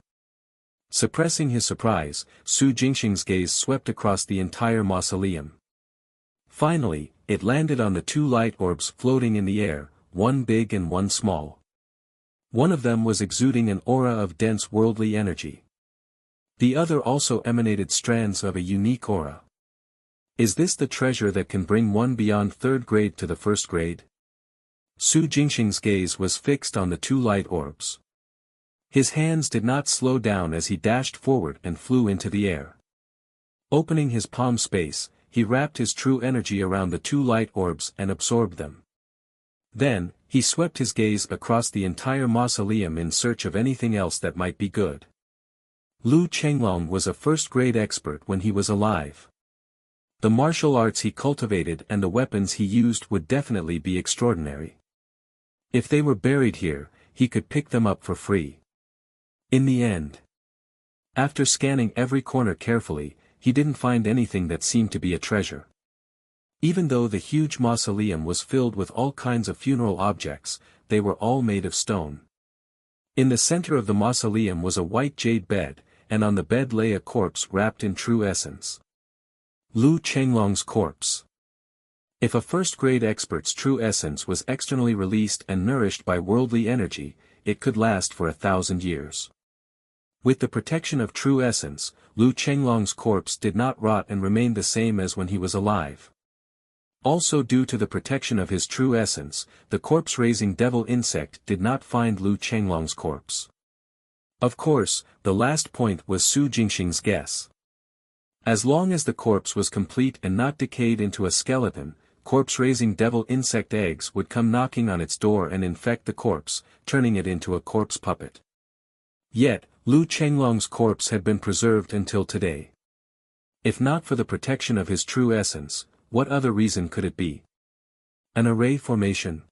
Suppressing his surprise, Su Jingxing's gaze swept across the entire mausoleum. Finally, it landed on the 2 light orbs floating in the air, one big and one small. One of them was exuding an aura of dense worldly energy. The other also emanated strands of a unique aura. Is this the treasure that can bring one beyond 3rd grade to the 1st grade? Su Jingxing's gaze was fixed on the 2 light orbs. His hands did not slow down as he dashed forward and flew into the air. Opening his palm space, he wrapped his true energy around the 2 light orbs and absorbed them. Then, He swept his gaze across the entire mausoleum in search of anything else that might be good. Lu Chenglong was a first-grade expert when he was alive. The martial arts he cultivated and the weapons he used would definitely be extraordinary. If they were buried here, he could pick them up for free. In the end, after scanning every corner carefully, he didn't find anything that seemed to be a treasure. Even though the huge mausoleum was filled with all kinds of funeral objects, they were all made of stone. In the center of the mausoleum was a white jade bed, and on the bed lay a corpse wrapped in true essence. Lu Chenglong's corpse. If a first-grade expert's true essence was externally released and nourished by worldly energy, it could last for 1,000 years. With the protection of true essence, Lu Chenglong's corpse did not rot and remained the same as when he was alive. Also due to the protection of his true essence, the corpse-raising devil insect did not find Lu Chenglong's corpse. Of course, the last point was Su Jingxing's guess. As long as the corpse was complete and not decayed into a skeleton, corpse-raising devil insect eggs would come knocking on its door and infect the corpse, turning it into a corpse puppet. Yet, Lu Chenglong's corpse had been preserved until today. If not for the protection of his true essence, what other reason could it be? An array formation.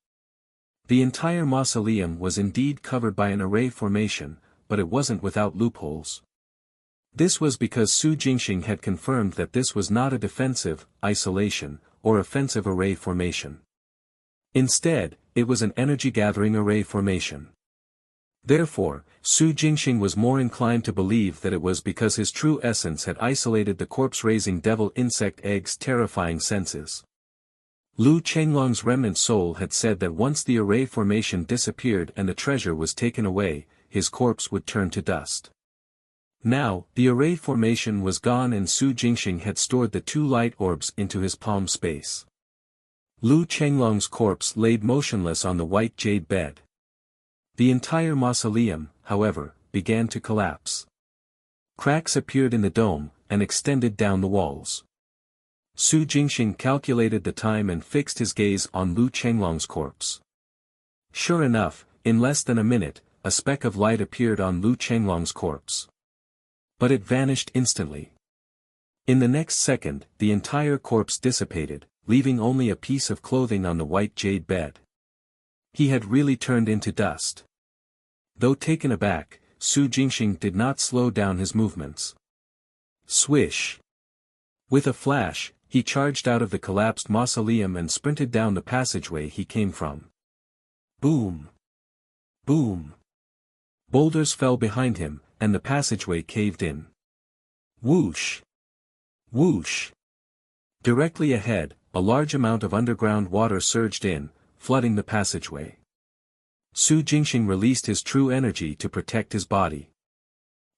The entire mausoleum was indeed covered by an array formation, but it wasn't without loopholes. This was because Su Jingxing had confirmed that this was not a defensive, isolation, or offensive array formation. Instead, it was an energy-gathering array formation. Therefore, Su Jingxing was more inclined to believe that it was because his true essence had isolated the corpse-raising devil insect egg's terrifying senses. Lu Chenglong's remnant soul had said that once the array formation disappeared and the treasure was taken away, his corpse would turn to dust. Now, the array formation was gone and Su Jingxing had stored the 2 light orbs into his palm space. Lu Chenglong's corpse laid motionless on the white jade bed. The entire mausoleum, however, began to collapse. Cracks appeared in the dome, and extended down the walls. Su Jingxing calculated the time and fixed his gaze on Lu Chenglong's corpse. Sure enough, in less than a minute, a speck of light appeared on Lu Chenglong's corpse. But it vanished instantly. In the next second, the entire corpse dissipated, leaving only a piece of clothing on the white jade bed. He had really turned into dust. Though taken aback, Su Jingxing did not slow down his movements. Swish! With a flash, he charged out of the collapsed mausoleum and sprinted down the passageway he came from. Boom! Boom! Boulders fell behind him, and the passageway caved in. Whoosh! Whoosh! Directly ahead, a large amount of underground water surged in, flooding the passageway. Su Jingxing released his true energy to protect his body.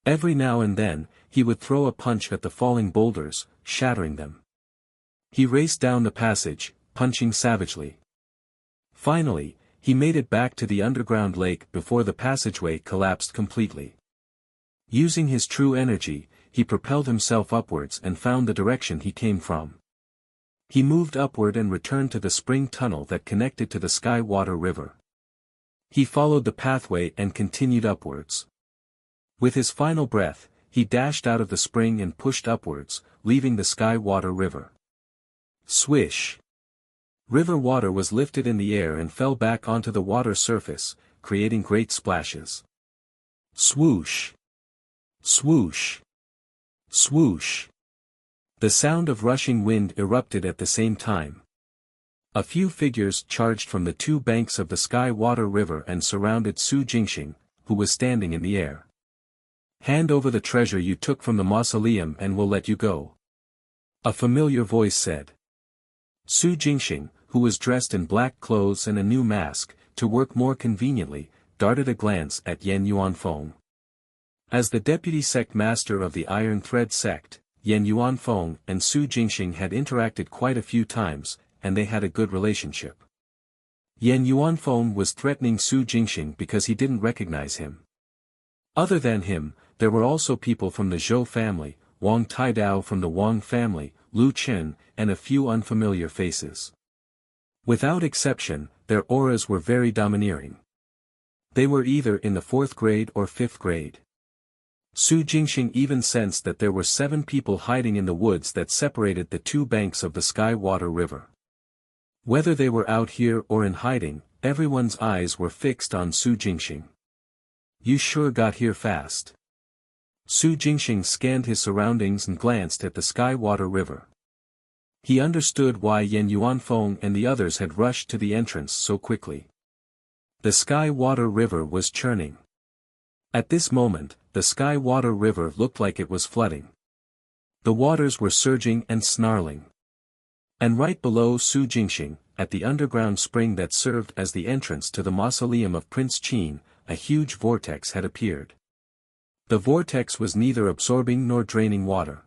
Every now and then, he would throw a punch at the falling boulders, shattering them. He raced down the passage, punching savagely. Finally, he made it back to the underground lake before the passageway collapsed completely. Using his true energy, he propelled himself upwards and found the direction he came from. He moved upward and returned to the spring tunnel that connected to the Sky Water River. He followed the pathway and continued upwards. With his final breath, he dashed out of the spring and pushed upwards, leaving the Sky Water River. Swish! River water was lifted in the air and fell back onto the water surface, creating great splashes. Swoosh! Swoosh! Swoosh! The sound of rushing wind erupted at the same time. A few figures charged from the 2 banks of the Sky Water River and surrounded Su Jingxing, who was standing in the air. Hand over the treasure you took from the mausoleum and we'll let you go. A familiar voice said. Su Jingxing, who was dressed in black clothes and a new mask, to work more conveniently, darted a glance at Yen Yuanfeng. As the deputy sect master of the Iron Thread sect, Yen Yuanfeng and Su Jingxing had interacted quite a few times, and they had a good relationship. Yen Yuanfeng was threatening Su Jingxing because he didn't recognize him. Other than him, there were also people from the Zhou family, Wang Taidao from the Wang family, Lu Qin, and a few unfamiliar faces. Without exception, their auras were very domineering. They were either in the 4th grade or 5th grade. Su Jingxing even sensed that there were 7 people hiding in the woods that separated the 2 banks of the Sky-Water River. Whether they were out here or in hiding, everyone's eyes were fixed on Su Jingxing. You sure got here fast. Su Jingxing scanned his surroundings and glanced at the Sky-Water River. He understood why Yan Yuanfeng and the others had rushed to the entrance so quickly. The Sky-Water River was churning. At this moment, the Sky-Water River looked like it was flooding. The waters were surging and snarling. And right below Su Jingxing, at the underground spring that served as the entrance to the mausoleum of Prince Qin, a huge vortex had appeared. The vortex was neither absorbing nor draining water.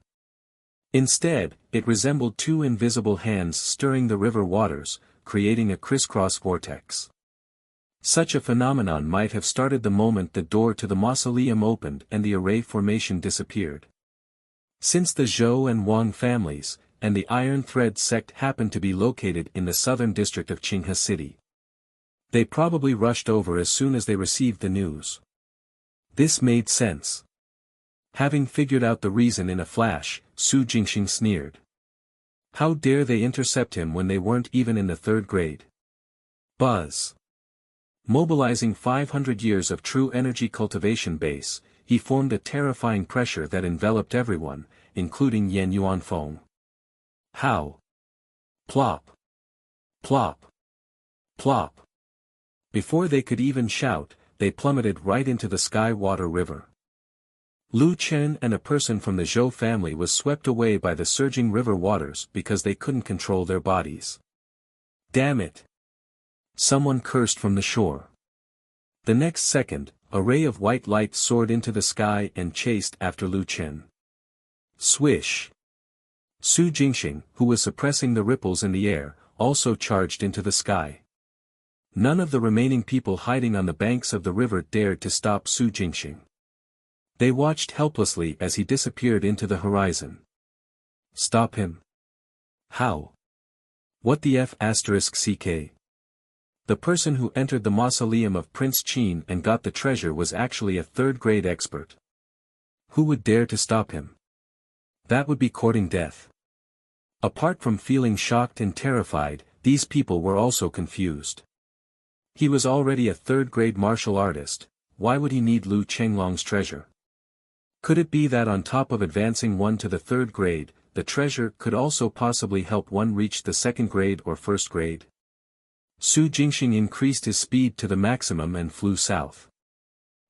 Instead, it resembled 2 invisible hands stirring the river waters, creating a crisscross vortex. Such a phenomenon might have started the moment the door to the mausoleum opened and the array formation disappeared. Since the Zhou and Wang families, and the Iron Thread sect happened to be located in the southern district of Qinghe City, they probably rushed over as soon as they received the news. This made sense. Having figured out the reason in a flash, Su Jingxing sneered. How dare they intercept him when they weren't even in the 3rd grade? Buzz. Mobilizing 500 years of true energy cultivation base, he formed a terrifying pressure that enveloped everyone, including Yan Yuanfeng. How? Plop. Plop. Plop. Before they could even shout, they plummeted right into the Sky-Water River. Lu Chen and a person from the Zhou family was swept away by the surging river waters because they couldn't control their bodies. Damn it! Someone cursed from the shore. The next second, a ray of white light soared into the sky and chased after Lu Chen. Swish! Su Jingxing, who was suppressing the ripples in the air, also charged into the sky. None of the remaining people hiding on the banks of the river dared to stop Su Jingxing. They watched helplessly as he disappeared into the horizon. Stop him? How? What the F***ck? The person who entered the mausoleum of Prince Qin and got the treasure was actually a 3rd grade expert. Who would dare to stop him? That would be courting death. Apart from feeling shocked and terrified, these people were also confused. He was already a 3rd grade martial artist, why would he need Lu Chenglong's treasure? Could it be that on top of advancing one to the 3rd grade, the treasure could also possibly help one reach the 2nd grade or 1st grade? Su Jingxing increased his speed to the maximum and flew south.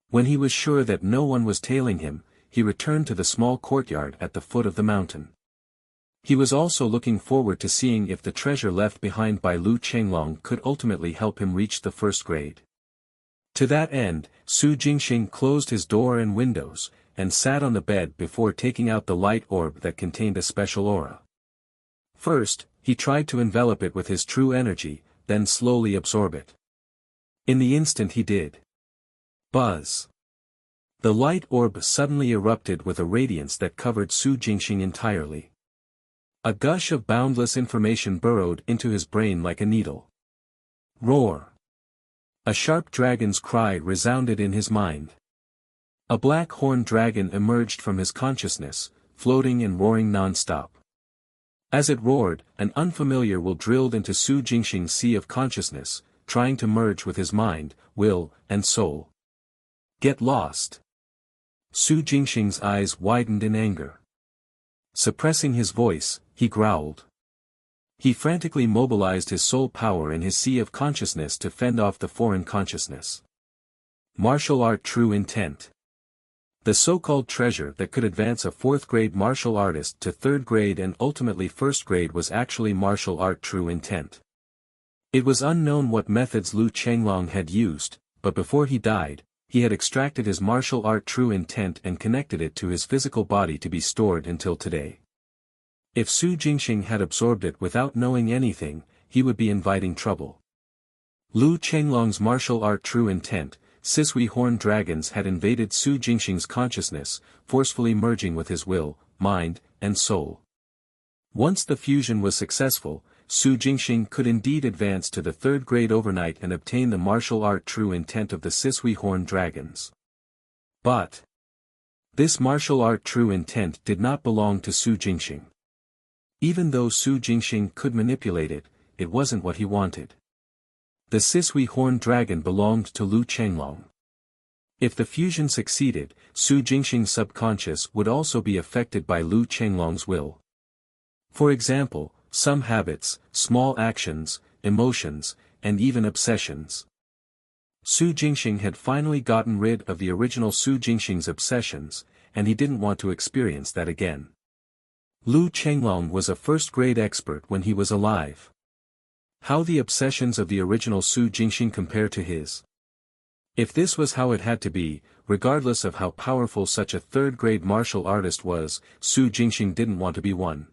When he was sure that no one was tailing him, he returned to the small courtyard at the foot of the mountain. He was also looking forward to seeing if the treasure left behind by Lu Chenglong could ultimately help him reach the 1st grade. To that end, Su Jingxing closed his door and windows, and sat on the bed before taking out the light orb that contained a special aura. First, he tried to envelop it with his true energy, then slowly absorb it. In the instant he did. Buzz. The light orb suddenly erupted with a radiance that covered Su Jingxing entirely. A gush of boundless information burrowed into his brain like a needle. Roar. A sharp dragon's cry resounded in his mind. A black horned dragon emerged from his consciousness, floating and roaring non-stop. As it roared, an unfamiliar will drilled into Su Jingxing's sea of consciousness, trying to merge with his mind, will, and soul. Get lost. Su Jingxing's eyes widened in anger. Suppressing his voice, he growled. He frantically mobilized his soul power in his sea of consciousness to fend off the foreign consciousness. Martial art true intent. The so-called treasure that could advance a 4th grade martial artist to 3rd grade and ultimately 1st grade was actually martial art true intent. It was unknown what methods Lu Chenglong had used, but before he died, he had extracted his martial art true intent and connected it to his physical body to be stored until today. If Su Jingxing had absorbed it without knowing anything, he would be inviting trouble. Lu Chenglong's martial art true intent, Sisui horned dragons had invaded Su Jingxing's consciousness, forcefully merging with his will, mind, and soul. Once the fusion was successful, Su Jingxing could indeed advance to the third grade overnight and obtain the martial art true intent of the Sisui Horned Dragons. But this martial art true intent did not belong to Su Jingxing. Even though Su Jingxing could manipulate it, it wasn't what he wanted. The Sisui Horned Dragon belonged to Lu Chenglong. If the fusion succeeded, Su Jingxing's subconscious would also be affected by Lu Chenglong's will. For example, some habits, small actions, emotions, and even obsessions. Su Jingxing had finally gotten rid of the original Su Jingxing's obsessions, and he didn't want to experience that again. Lu Chenglong was a first-grade expert when he was alive. How the obsessions of the original Su Jingxing compare to his? If this was how it had to be, regardless of how powerful such a third-grade martial artist was, Su Jingxing didn't want to be one.